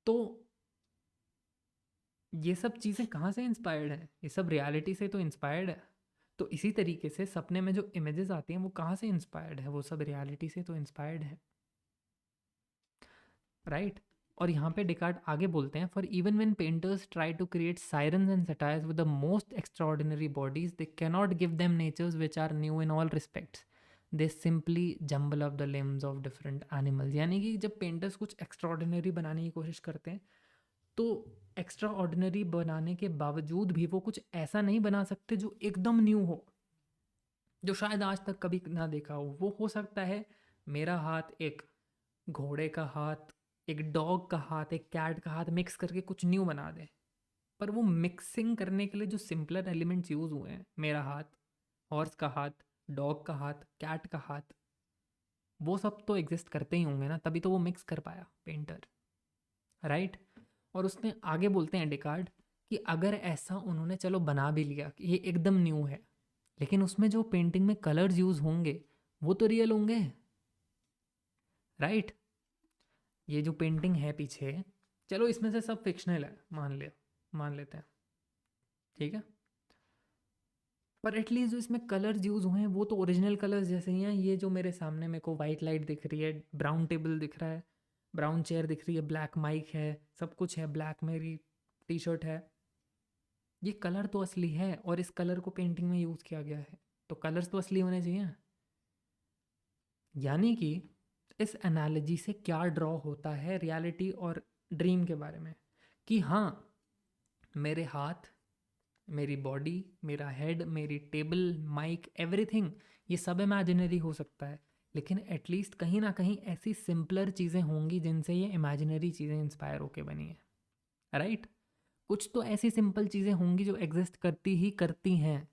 तो ये सब चीज़ें कहाँ से इंस्पायर्ड हैं? ये सब रियलिटी से तो इंस्पायर्ड है। तो इसी तरीके से सपने में जो इमेजेस आती हैं वो कहाँ से इंस्पायर्ड है? वो सब रियलिटी से तो इंस्पायर्ड है, राइट? और यहाँ पे डिकार्ट आगे बोलते हैं, for even when painters try to create sirens and satyrs with the most extraordinary bodies, they cannot give them natures which are new in all respects, they simply jumble up the limbs of different animals. यानी कि जब painters कुछ extraordinary बनाने की कोशिश करते हैं तो एक्स्ट्रा ऑर्डिनरी बनाने के बावजूद भी वो कुछ ऐसा नहीं बना सकते जो एकदम न्यू हो, जो शायद आज तक कभी ना देखा हो। वो हो सकता है मेरा हाथ एक घोड़े का हाथ, एक डॉग का हाथ, एक कैट का हाथ मिक्स करके कुछ न्यू बना दे, पर वो मिक्सिंग करने के लिए जो सिंपलर एलिमेंट्स यूज़ हुए हैं, मेरा हाथ, हॉर्स का हाथ, डॉग का हाथ, कैट का हाथ, वो सब तो एग्जिस्ट करते ही होंगे ना, तभी तो वो मिक्स कर पाया पेंटर, राइट? और उसने आगे बोलते हैं डिकार्ड कि अगर ऐसा उन्होंने चलो बना भी लिया कि ये एकदम न्यू है, लेकिन उसमें जो पेंटिंग में कलर्स यूज़ होंगे वो तो रियल होंगे, राइट? ये जो पेंटिंग है पीछे, चलो इसमें से सब फिक्शनल है, मान लेते हैं, ठीक है, पर एटलीस्ट जो इसमें कलर्स यूज़ हुए हैं वो तो ओरिजिनल कलर्स जैसे ही हैं। ये जो मेरे सामने मेरे को वाइट लाइट दिख रही है, ब्राउन टेबल दिख रहा है, ब्राउन चेयर दिख रही है, ब्लैक माइक है, सब कुछ है, ब्लैक मेरी टी शर्ट है, ये कलर तो असली है और इस कलर को पेंटिंग में यूज़ किया गया है, तो कलर्स तो असली होने चाहिए। यानी कि इस एनालॉजी से क्या ड्रॉ होता है रियलिटी और ड्रीम के बारे में, कि हाँ, मेरे हाथ, मेरी बॉडी, मेरा हेड, मेरी टेबल, माइक, एवरीथिंग, ये सब इमेजिनरी हो सकता है, लेकिन एटलीस्ट कहीं ना कहीं ऐसी सिंपलर चीज़ें होंगी जिनसे ये इमेजिनरी चीज़ें इंस्पायर होके बनी है, राइट? कुछ तो ऐसी सिंपल चीज़ें होंगी जो एग्जिस्ट करती ही करती हैं,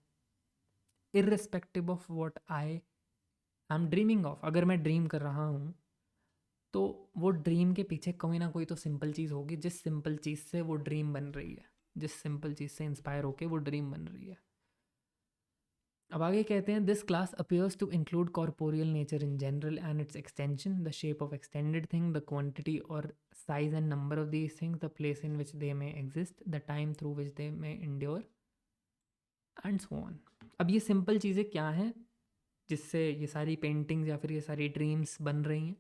irrespective of what I am dreaming of. अगर मैं ड्रीम कर रहा हूँ तो वो ड्रीम के पीछे कोई ना कोई तो सिंपल चीज़ होगी, जिस सिंपल चीज़ से वो ड्रीम बन रही है, जिस सिंपल चीज़ से इंस्पायर होके वो ड्रीम बन रही है। अब आगे कहते हैं, this class appears to include corporeal nature in general and its extension, the shape of extended thing, the quantity और size and number of these things, the place in which they may exist, the time through which they may endure and so on. अब ये simple चीज़ें क्या हैं जिससे ये सारी paintings या फिर ये सारी ड्रीम्स बन रही हैं?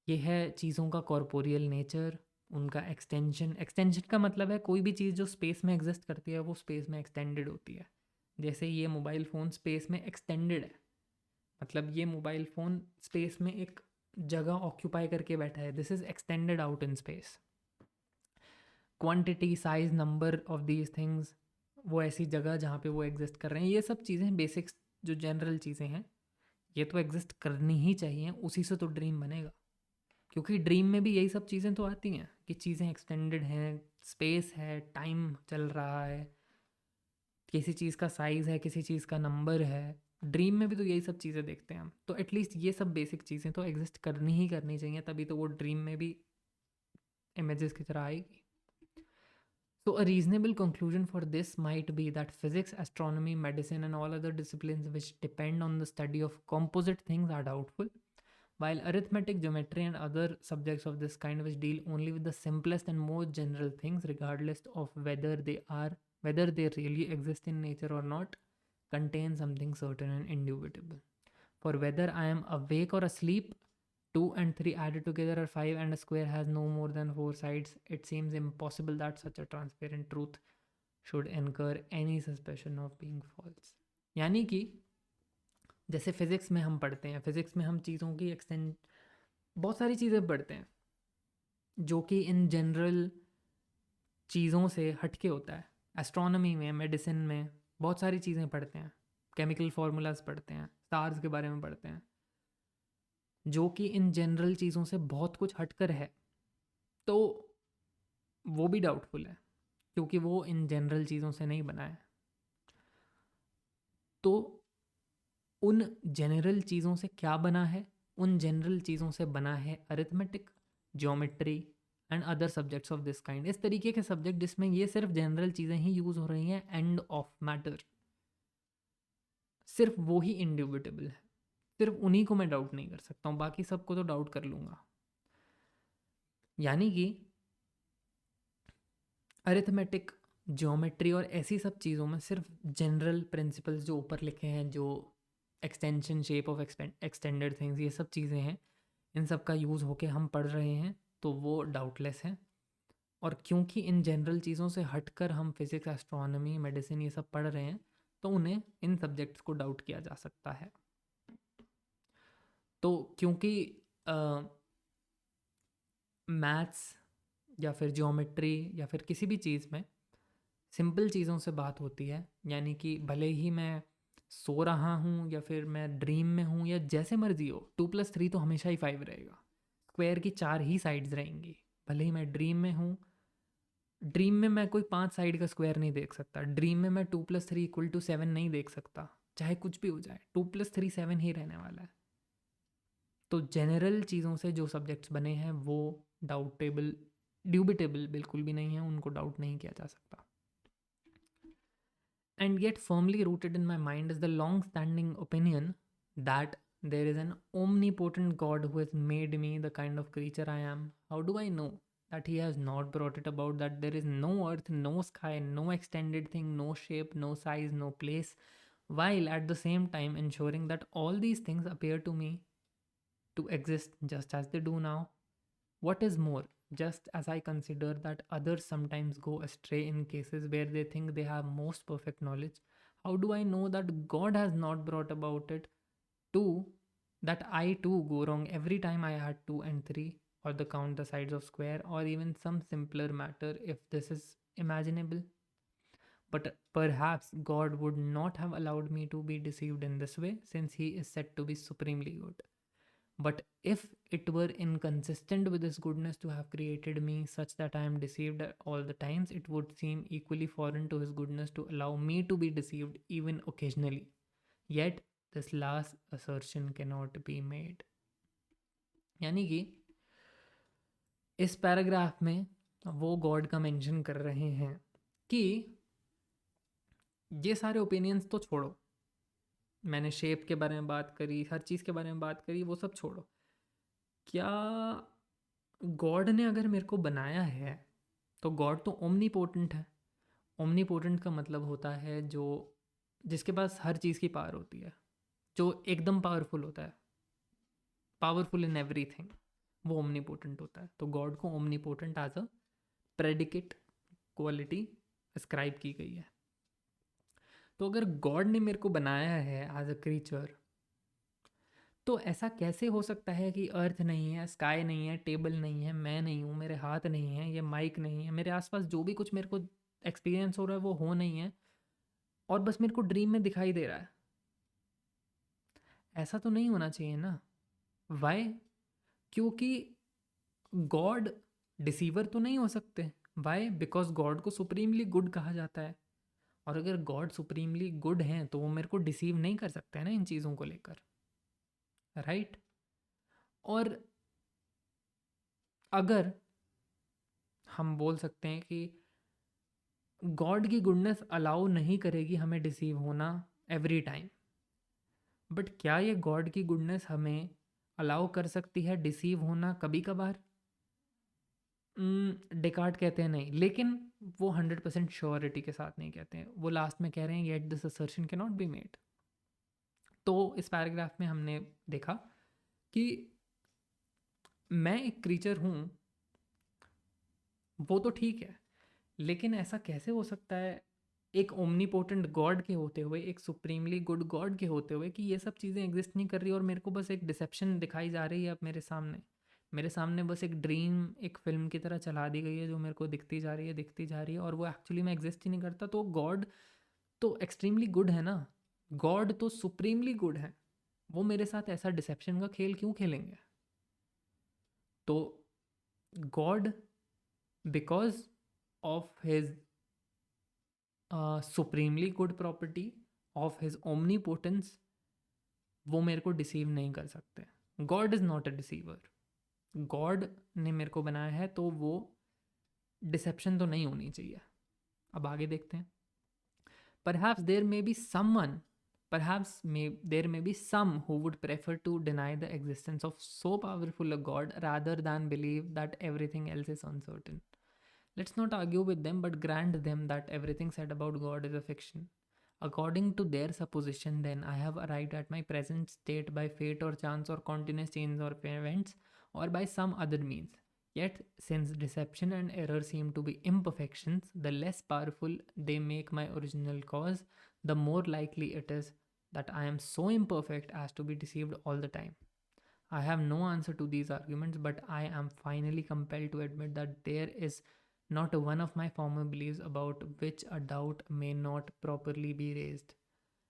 ये है चीज़ों का कॉर्पोरियल नेचर, उनका एक्सटेंशन। एक्सटेंशन का मतलब है कोई भी चीज़ जो स्पेस में एग्जिस्ट करती है वो स्पेस में एक्सटेंडेड होती है। जैसे ये मोबाइल फ़ोन स्पेस में एक्सटेंडेड है, मतलब ये मोबाइल फ़ोन स्पेस में एक जगह ऑक्यूपाई करके बैठा है, this is extended out in space. Quantity, size, number of these things, वो ऐसी जगह जहाँ पे वो एग्जिस्ट कर रहे हैं, ये सब चीज़ें बेसिक्स जो जनरल चीज़ें हैं ये तो एग्जिस्ट करनी ही चाहिए, उसी से तो ड्रीम बनेगा। क्योंकि ड्रीम में भी यही सब चीज़ें तो आती हैं कि चीज़ें एक्सटेंडेड हैं, स्पेस है, टाइम चल रहा है, किसी चीज़ का साइज़ है, किसी चीज़ का नंबर है। ड्रीम में भी तो यही सब चीज़ें देखते हैं हम, तो एटलीस्ट ये सब बेसिक चीज़ें तो एग्जिस्ट करनी चाहिए, तभी तो वो ड्रीम में भी इमेजेस की तरह आएगी। So, a reasonable conclusion for this might be that physics, astronomy, medicine, and all other disciplines which depend on the study of composite things are doubtful, while arithmetic, geometry, and other subjects of this kind which deal only with the simplest and most general things, regardless of whether they really exist in nature or not, contain something certain and indubitable. For whether I am awake or asleep, 2 and 3 added together are 5 and a square has no more than 4 sides. It seems impossible that such a transparent truth should incur any suspicion of being false. यानी कि जैसे physics में हम पढ़ते हैं, physics में हम चीज़ों की एक्सटेंड बहुत सारी चीज़ें पढ़ते हैं जो कि इन जनरल चीज़ों से हटके होता है। एस्ट्रोनॉमी में, मेडिसिन में बहुत सारी चीज़ें पढ़ते हैं, केमिकल फार्मूलाज पढ़ते हैं, स्टार्स के बारे में पढ़ते हैं, जो कि इन जनरल चीज़ों से बहुत कुछ हटकर है, तो वो भी डाउटफुल है क्योंकि वो इन जनरल चीज़ों से नहीं बना है। तो उन जनरल चीज़ों से क्या बना है? उन जनरल चीज़ों से बना है arithmetic, geometry and other subjects of this kind. इस तरीके के सब्जेक्ट जिसमें ये सिर्फ जनरल चीज़ें ही यूज़ हो रही हैं, एंड ऑफ मैटर, सिर्फ वो ही इंड्यूबिटेबल है। सिर्फ उन्हीं को मैं डाउट नहीं कर सकता हूँ, बाकी सबको तो डाउट कर लूँगा। यानी कि अरिथमेटिक, ज्योमेट्री और ऐसी सब चीज़ों में सिर्फ जनरल प्रिंसिपल्स जो ऊपर लिखे हैं, जो extension, shape of extended things, ये सब चीज़ें हैं, इन सब का यूज़ होके हम पढ़ रहे हैं, तो वो डाउटलेस है। और क्योंकि इन जनरल चीज़ों से हटकर हम फिज़िक्स, एस्ट्रोनॉमी, मेडिसिन ये सब पढ़ रहे हैं, तो उन्हें इन सब्जेक्ट्स को डाउट किया जा सकता है। तो क्योंकि मैथ्स या फिर ज्योमेट्री या फिर किसी भी चीज़ में सिंपल चीज़ों से बात होती है, यानी कि भले ही मैं सो रहा हूँ या फिर मैं ड्रीम में हूँ या जैसे मर्जी हो, 2+3 तो हमेशा ही 5 रहेगा। स्क्वायर की 4 ही साइड्स रहेंगी, भले ही मैं ड्रीम में हूँ। ड्रीम में मैं कोई 5 साइड का स्क्वायर नहीं देख सकता, ड्रीम में मैं 2+3=7 नहीं देख सकता, चाहे कुछ भी हो जाए, 2+3 7 ही रहने वाला है। तो जनरल चीज़ों से जो सब्जेक्ट्स बने हैं वो डाउटेबल, ड्यूबिटेबल बिल्कुल भी नहीं है, उनको डाउट नहीं किया जा सकता। And yet firmly rooted in my mind is the long standing opinion that there is an omnipotent God who has made me the kind of creature I am. How do I know that He has not brought it about, that there is no earth, no sky, no extended thing, no shape, no size, no place, while at the same time ensuring that all these things appear to me to exist just as they do now? What is more, just as I consider that others sometimes go astray in cases where they think they have most perfect knowledge, how do I know that God has not brought about it too, that I too go wrong every time I add 2 and 3, or the count the sides of square, or even some simpler matter if this is imaginable? But perhaps God would not have allowed me to be deceived in this way, since He is said to be supremely good. But if it were inconsistent with His goodness to have created me such that I am deceived at all the times, it would seem equally foreign to His goodness to allow me to be deceived even occasionally. Yet this last assertion cannot be made. यानी कि इस paragraph में वो God का mention कर रहे हैं कि ये सारे ओपिनियंस तो छोड़ो, मैंने शेप के बारे में बात करी, हर चीज़ के बारे में बात करी, वो सब छोड़ो। क्या गॉड ने अगर मेरे को बनाया है तो गॉड तो ओमनीपोटेंट है। ओमनीपोटेंट का मतलब होता है जो जिसके पास हर चीज़ की पावर होती है, जो एकदम पावरफुल होता है, पावरफुल इन एवरीथिंग, वो ओमनीपोटेंट होता है। तो गॉड को omnipotent as a predicate quality ascribe की गई है। तो अगर गॉड ने मेरे को बनाया है एज अ क्रीचर, तो ऐसा कैसे हो सकता है कि अर्थ नहीं है, स्काई नहीं है, टेबल नहीं है, मैं नहीं हूँ, मेरे हाथ नहीं है, ये माइक नहीं है, मेरे आसपास जो भी कुछ मेरे को एक्सपीरियंस हो रहा है वो हो नहीं है, और बस मेरे को ड्रीम में दिखाई दे रहा है? ऐसा तो नहीं होना चाहिए ना। वाई? क्योंकि गॉड डिसीवर तो नहीं हो सकते। वाई? बिकॉज गॉड को सुप्रीमली गुड कहा जाता है, और अगर गॉड सुप्रीमली गुड हैं तो वो मेरे को डिसीव नहीं कर सकते हैं ना इन चीज़ों को लेकर, राइट? और अगर हम बोल सकते हैं कि गॉड की गुडनेस अलाउ नहीं करेगी हमें डिसीव होना एवरी टाइम, बट क्या ये गॉड की गुडनेस हमें अलाउ कर सकती है डिसीव होना कभी कभार? डेकार्ट कहते हैं नहीं, लेकिन वो 100% श्योरिटी के साथ नहीं कहते हैं। वो लास्ट में कह रहे हैं yet this assertion can not be made. तो इस पैराग्राफ में हमने देखा कि मैं एक क्रीचर हूँ, वो तो ठीक है, लेकिन ऐसा कैसे हो सकता है एक ओमनीपोटेंट गॉड के होते हुए, एक सुप्रीमली गुड गॉड के होते हुए, कि ये सब चीज़ें एग्जिस्ट नहीं कर रही और मेरे को बस एक डिसेप्शन दिखाई जा रही है अब मेरे सामने बस एक ड्रीम, एक फिल्म की तरह चला दी गई है जो मेरे को दिखती जा रही है, और वो एक्चुअली में एग्जिस्ट ही नहीं करता। तो गॉड तो एक्सट्रीमली गुड है ना, गॉड तो सुप्रीमली गुड है, वो मेरे साथ ऐसा डिसेप्शन का खेल क्यों खेलेंगे? तो God, because of his supremely good property, of his omnipotence, वो मेरे को डिसीव नहीं कर सकते। God is not a deceiver. God ने मेरे को बनाया है तो वो डिसेप्शन तो नहीं होनी चाहिए। अब आगे देखते हैं। Perhaps there may be someone, there may be some who would prefer to deny the existence of so powerful a God rather than believe that everything else is uncertain. Let's not argue with them, but grant them that everything said about God is a fiction. According to their supposition, then, I have arrived at my present state by fate or chance or continuous change or events, or by some other means. Yet, since deception and error seem to be imperfections, the less powerful they make my original cause, the more likely it is that I am so imperfect as to be deceived all the time. I have no answer to these arguments, but I am finally compelled to admit that there is not one of my former beliefs about which a doubt may not properly be raised.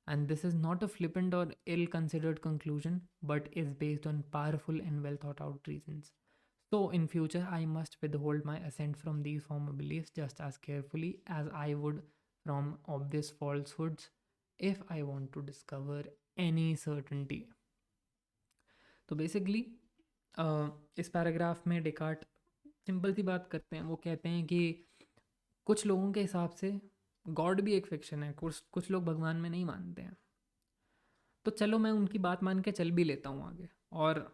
And this is not a flippant or ill considered conclusion, but is based on powerful and well thought out reasons. So, in future, I must withhold my assent from these former beliefs just as carefully as I would from obvious falsehoods if I want to discover any certainty. तो basically इस paragraph में Descartes simple सी बात करते हैं। वो कहते हैं कि कुछ लोगों के हिसाब से गॉड भी एक फिक्शन है, कुछ लोग भगवान में नहीं मानते हैं। तो चलो मैं उनकी बात मान के चल भी लेता हूँ आगे, और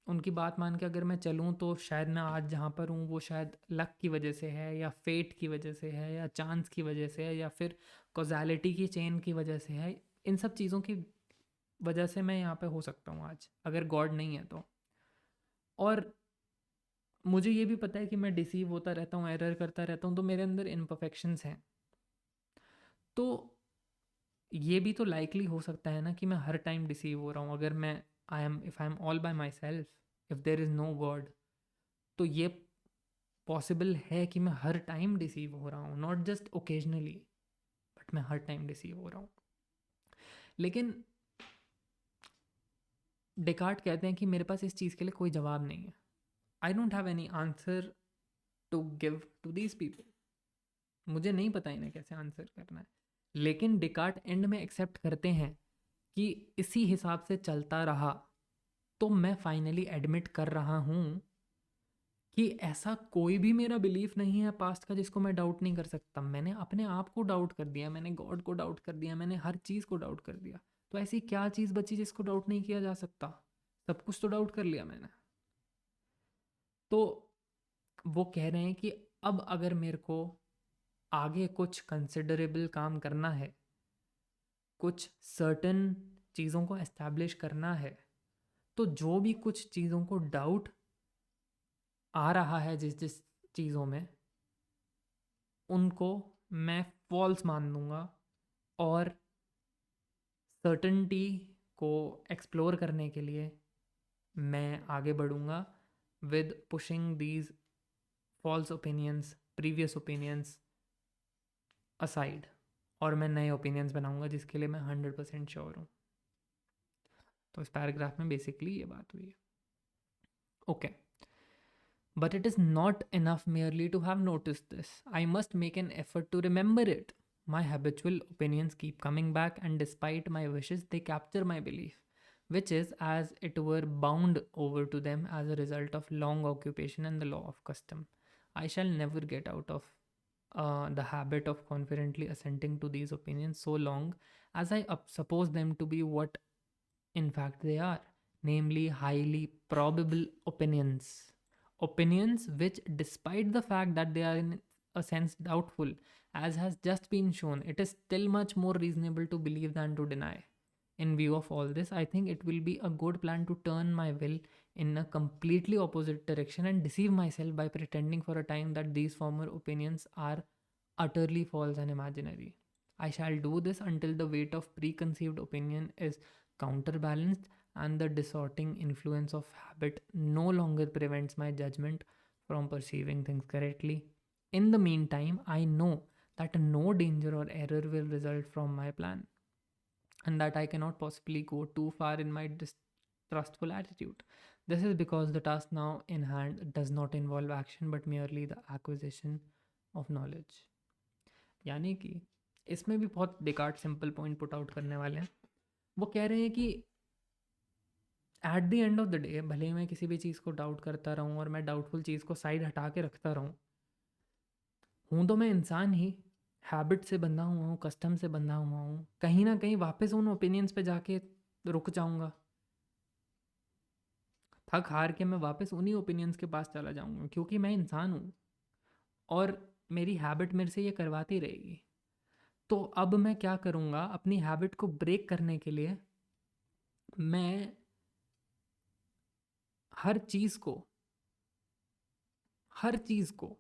उनकी बात मान के अगर मैं चलूँ तो शायद मैं आज जहाँ पर हूँ वो शायद लक की वजह से है, या फेट की वजह से है, या चांस की वजह से है, या फिर कॉजालिटी की चेन की वजह से है। इन सब चीज़ों की वजह से मैं यहाँ पे हो सकता हूँ आज, अगर गॉड नहीं है तो। और मुझे ये भी पता है कि मैं डिसीव होता रहता हूँ, एरर करता रहता हूँ, तो मेरे अंदर इम्परफेक्शंस हैं। तो ये भी तो लाइकली हो सकता है ना कि मैं हर टाइम डिसीव हो रहा हूँ। अगर मैं if I am all by myself, if there is no God, तो ये पॉसिबल है कि मैं हर टाइम डिसीव हो रहा हूँ, नॉट जस्ट ओकेजनली, बट मैं हर टाइम डिसीव हो रहा हूँ। लेकिन डेकार्ट कहते हैं कि मेरे पास इस चीज़ के लिए कोई जवाब नहीं है। I don't have any answer to give to these people. मुझे नहीं पता इन्हें कैसे आंसर करना है। लेकिन डेकार्ट एंड में एक्सेप्ट करते हैं कि इसी हिसाब से चलता रहा तो मैं फाइनली एडमिट कर रहा हूँ कि ऐसा कोई भी मेरा बिलीफ नहीं है पास्ट का जिसको मैं डाउट नहीं कर सकता। मैंने अपने आप को डाउट कर दिया, मैंने गॉड को डाउट कर दिया, मैंने हर चीज़ को डाउट कर दिया। तो ऐसी क्या चीज़ बची जिसको डाउट नहीं किया जा सकता? सब कुछ तो डाउट कर लिया मैंने। तो वो कह रहे हैं कि अब अगर मेरे को आगे कुछ कंसिडरेबल काम करना है, कुछ सर्टन चीज़ों को एस्टैब्लिश करना है, तो जो भी कुछ चीज़ों को डाउट आ रहा है जिस जिस चीज़ों में, उनको मैं फॉल्स मान दूंगा, और सर्टनटी को एक्सप्लोर करने के लिए मैं आगे बढ़ूँगा with pushing these false opinions, previous opinions aside, और मैं नए opinions बनाऊँगा जिसके लिए मैं 100% श्योर हूँ. तो इस पैराग्राफ में बेसिकली ये बात हुई है. Okay. But it is not enough merely to have noticed this. I must make an effort to remember it. My habitual opinions keep coming back, and despite my wishes, they capture my belief, which is as it were bound over to them as a result of long occupation and the law of custom. I shall never get out of the habit of confidently assenting to these opinions so long as I suppose them to be what in fact they are, namely highly probable opinions. Opinions which, despite the fact that they are in a sense doubtful, as has just been shown, it is still much more reasonable to believe than to deny. In view of all this, I think it will be a good plan to turn my will in a completely opposite direction and deceive myself by pretending for a time that these former opinions are utterly false and imaginary. I shall do this until the weight of preconceived opinion is counterbalanced and the distorting influence of habit no longer prevents my judgment from perceiving things correctly. In the meantime, I know that no danger or error will result from my plan, and that I cannot possibly go too far in my distrustful attitude. This is because the task now in hand does not involve action but merely the acquisition of knowledge. यानी कि इसमें भी बहुत Descartes simple point put out करने वाले हैं. वो कह रहे हैं कि at the end of the day भले ही मैं किसी भी चीज़ को डाउट करता रहूँ और मैं डाउटफुल चीज़ को साइड हटा के रखता रहूँ, हूँ तो मैं इंसान ही, हैबिट से बंधा हुआ हूँ, कस्टम से बंधा हुआ हूँ. कहीं ना कहीं वापस उन ओपिनियंस पे जाके रुक जाऊँगा. थक हार के मैं वापस उन्हीं ओपिनियंस के पास चला जाऊँगा क्योंकि मैं इंसान हूँ और मेरी हैबिट मेरे से ये करवाती रहेगी. तो अब मैं क्या करूँगा, अपनी हैबिट को ब्रेक करने के लिए मैं हर चीज़ को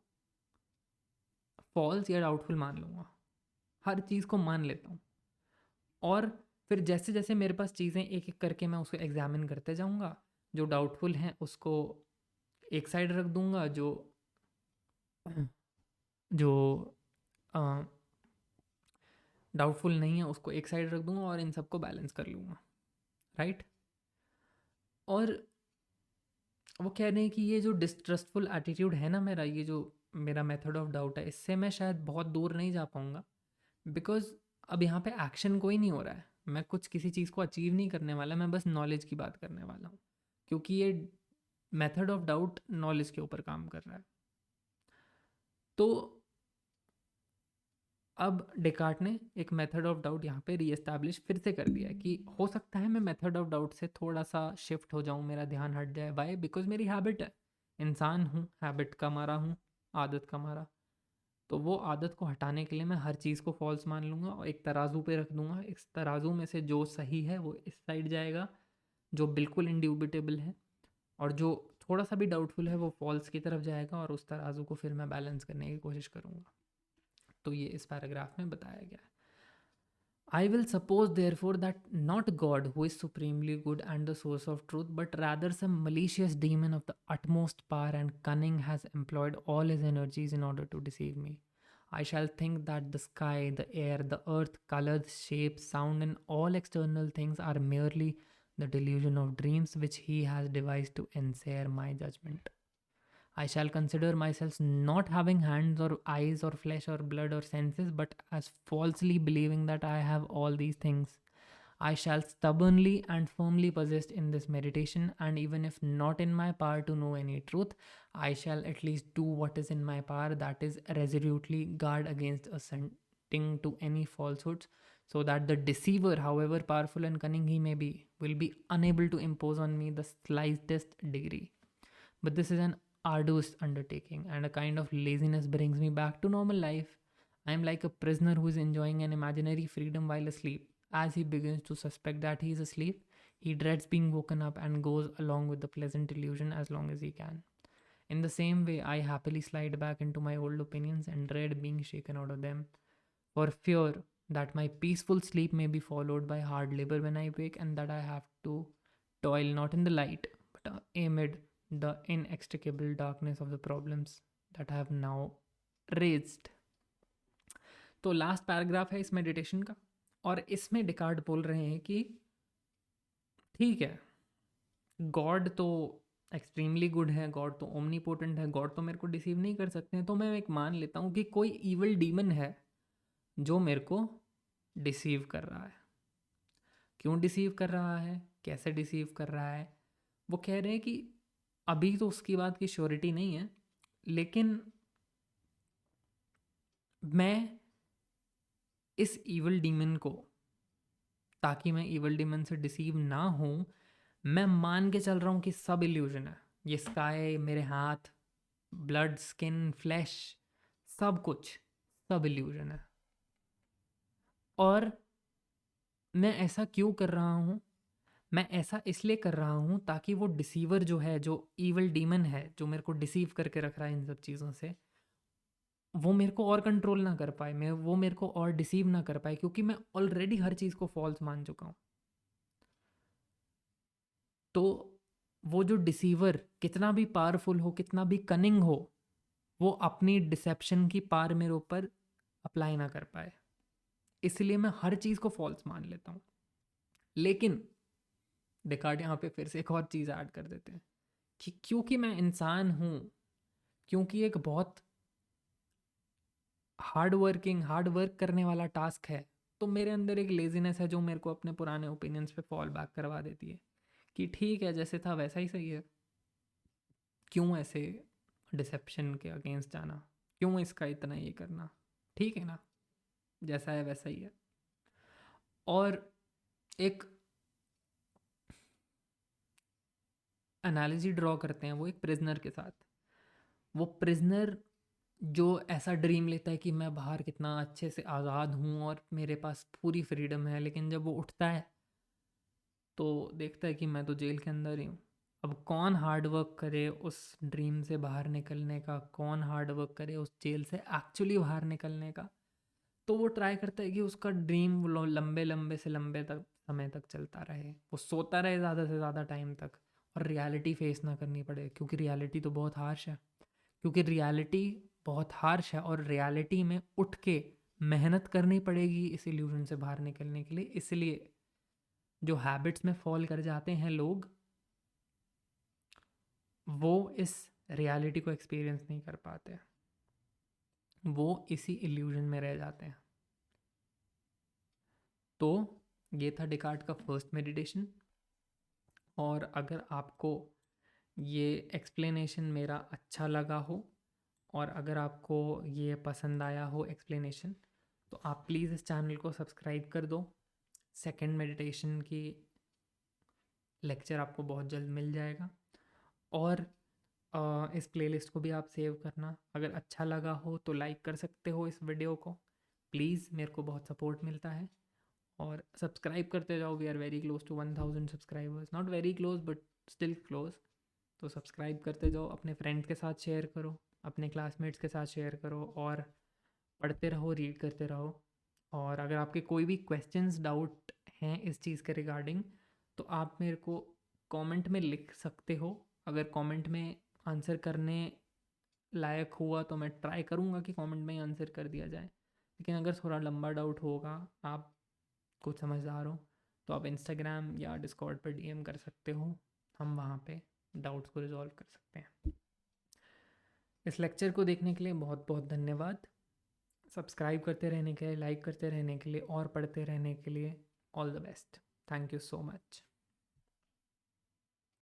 फॉल्स या डाउटफुल मान लूँगा. हर चीज़ को मान लेता हूँ और फिर जैसे जैसे मेरे पास चीज़ें एक एक करके मैं उसको एग्जामिन करते जाऊँगा. जो डाउटफुल हैं उसको एक साइड रख दूँगा, जो डाउटफुल नहीं है उसको एक साइड रख दूँगा और इन सबको बैलेंस कर लूँगा. राइट. और वो कह रहे हैं कि ये जो डिस्ट्रस्टफुल एटीट्यूड है ना मेरा, ये जो मेरा मेथड ऑफ डाउट है, इससे मैं शायद बहुत दूर नहीं जा पाऊँगा बिकॉज अब यहाँ पे एक्शन कोई नहीं हो रहा है. मैं कुछ किसी चीज़ को अचीव नहीं करने वाला, मैं बस नॉलेज की बात करने वाला हूँ क्योंकि ये मेथड ऑफ डाउट नॉलेज के ऊपर काम कर रहा है. तो अब डेकार्ट ने एक मेथड ऑफ डाउट यहाँ पे रीएस्टैब्लिश फिर से कर दिया कि हो सकता है मैं मेथड ऑफ डाउट से थोड़ा सा शिफ्ट हो जाऊँ, मेरा ध्यान हट जाए. बाय बिकॉज मेरी हैबिट है, इंसान हूँ, हैबिट का मारा हूँ, आदत का मारा. तो वो आदत को हटाने के लिए मैं हर चीज़ को फॉल्स मान लूँगा और एक तराजू पे रख दूँगा. इस तराजू में से जो सही है वो इस साइड जाएगा, जो बिल्कुल इंड्यूबिटेबल है, और जो थोड़ा सा भी डाउटफुल है वो फॉल्स की तरफ जाएगा और उस तराजू को फिर मैं बैलेंस करने की कोशिश करूँगा. तो ये इस पैराग्राफ में बताया गया है. I will suppose therefore that not God, who is supremely good and the source of truth, but rather some malicious demon of the utmost power and cunning has employed all his energies in order to deceive me. I shall think that the sky, the air, the earth, colors, shapes, sound, and all external things are merely the delusion of dreams which he has devised to ensnare my judgment. I shall consider myself not having hands or eyes or flesh or blood or senses, but as falsely believing that I have all these things. I shall stubbornly and firmly persist in this meditation, and even if not in my power to know any truth, I shall at least do what is in my power, that is, resolutely guard against assenting to any falsehoods, so that the deceiver, however powerful and cunning he may be, will be unable to impose on me the slightest degree. But this is an arduous undertaking, and a kind of laziness brings me back to normal life. I am like a prisoner who is enjoying an imaginary freedom while asleep. As he begins to suspect that he is asleep, he dreads being woken up and goes along with the pleasant illusion as long as he can. In the same way, I happily slide back into my old opinions and dread being shaken out of them, for fear that my peaceful sleep may be followed by hard labor when I wake, and that I have to toil not in the light amid the inextricable darkness of the problems that I have now raised. तो last paragraph है इस meditation का, और इसमें Descartes बोल रहे हैं कि ठीक है, गॉड तो एक्सट्रीमली गुड है, गॉड तो ओमनीपोटेंट है, गॉड तो मेरे को डिसीव नहीं कर सकते हैं, तो मैं एक मान लेता हूँ कि कोई इविल डीमन है जो मेरे को डिसीव कर रहा है। क्यों डिसीव कर रहा है, कैसे डिसीव कर रहा है, वो कह रहे हैं कि अभी तो उसकी बात की श्योरिटी नहीं है, लेकिन मैं इस इविल डीमन को, ताकि मैं इविल डीमन से डिसीव ना हूँ, मैं मान के चल रहा हूँ कि सब इल्यूजन है। ये स्काई, मेरे हाथ, ब्लड, स्किन, फ्लैश, सब कुछ, सब इल्यूजन है। और मैं ऐसा क्यों कर रहा हूँ? मैं ऐसा इसलिए कर रहा हूँ ताकि वो डिसीवर जो है, जो इविल डीमन है, जो मेरे को डिसीव करके रख रहा है इन सब चीज़ों से, वो मेरे को और कंट्रोल ना कर पाए, वो मेरे को और डिसीव ना कर पाए, क्योंकि मैं ऑलरेडी हर चीज़ को फॉल्स मान चुका हूँ। तो वो जो डिसीवर कितना भी पावरफुल हो, कितना भी कनिंग हो, वो अपनी डिसेप्शन की पार मेरे ऊपर अप्लाई ना कर पाए, इसलिए मैं हर चीज़ को फॉल्स मान लेता हूँ। लेकिन डेकार्ट यहाँ पे फिर से एक और चीज़ ऐड कर देते हैं कि क्योंकि मैं इंसान हूँ, क्योंकि एक बहुत हार्ड वर्क करने वाला टास्क है, तो मेरे अंदर एक लेजीनेस है जो मेरे को अपने पुराने ओपिनियंस पे फॉल बैक करवा देती है कि ठीक है, जैसे था वैसा ही सही है, क्यों ऐसे डिसेप्शन के अगेंस्ट जाना, क्यों इसका इतना ये करना, ठीक है ना, जैसा है वैसा ही है। और एक एनालॉजी ड्रॉ करते हैं वो एक प्रिजनर के साथ। वो प्रिजनर जो ऐसा ड्रीम लेता है कि मैं बाहर कितना अच्छे से आज़ाद हूँ और मेरे पास पूरी फ्रीडम है, लेकिन जब वो उठता है तो देखता है कि मैं तो जेल के अंदर ही हूँ। अब कौन हार्ड वर्क करे उस ड्रीम से बाहर निकलने का, कौन हार्ड वर्क करे उस जेल से एक्चुअली बाहर निकलने का? तो वो ट्राई करता है कि उसका ड्रीम लंबे लंबे से लंबे तक समय तक चलता रहे, वो सोता रहे ज़्यादा से ज़्यादा टाइम तक, और रियलिटी फेस ना करनी पड़े, क्योंकि रियलिटी तो बहुत हार्श है। क्योंकि रियलिटी बहुत हार्श है और रियलिटी में उठ के मेहनत करनी पड़ेगी इस इल्यूजन से बाहर निकलने के लिए। इसलिए जो हैबिट्स में फॉल कर जाते हैं लोग, वो इस रियलिटी को एक्सपीरियंस नहीं कर पाते, वो इसी इल्यूजन में रह जाते हैं। तो ये था डेकार्ट का फर्स्ट मेडिटेशन। और अगर आपको ये एक्सप्लेनेशन मेरा अच्छा लगा हो, और अगर आपको ये पसंद आया हो एक्सप्लेनेशन, तो आप प्लीज़ इस चैनल को सब्सक्राइब कर दो। सेकंड मेडिटेशन की लेक्चर आपको बहुत जल्द मिल जाएगा। और इस प्लेलिस्ट को भी आप सेव करना। अगर अच्छा लगा हो तो लाइक कर सकते हो इस वीडियो को, प्लीज़, मेरे को बहुत सपोर्ट मिलता है। और सब्सक्राइब करते जाओ, we are very close to 1000 subscribers, not very close but still close. तो सब्सक्राइब करते जाओ, अपने फ्रेंड्स के साथ शेयर करो, अपने क्लासमेट्स के साथ शेयर करो, और पढ़ते रहो, रीड करते रहो। और अगर आपके कोई भी क्वेश्चंस, डाउट हैं इस चीज़ के रिगार्डिंग, तो आप मेरे को कमेंट में लिख सकते हो। अगर कमेंट में आंसर करने लायक हुआ तो मैं ट्राई करूँगा कि कमेंट में ही आंसर कर दिया जाए। लेकिन अगर थोड़ा लंबा डाउट होगा, आप कुछ समझदार हो, तो आप इंस्टाग्राम या डिस्कॉर्ड पर डीएम कर सकते हो, हम वहाँ पे डाउट्स को रिजॉल्व कर सकते हैं। इस लेक्चर को देखने के लिए बहुत बहुत धन्यवाद। सब्सक्राइब करते रहने के लिए, लाइक करते रहने के लिए, और पढ़ते रहने के लिए, all the best. Thank you so much.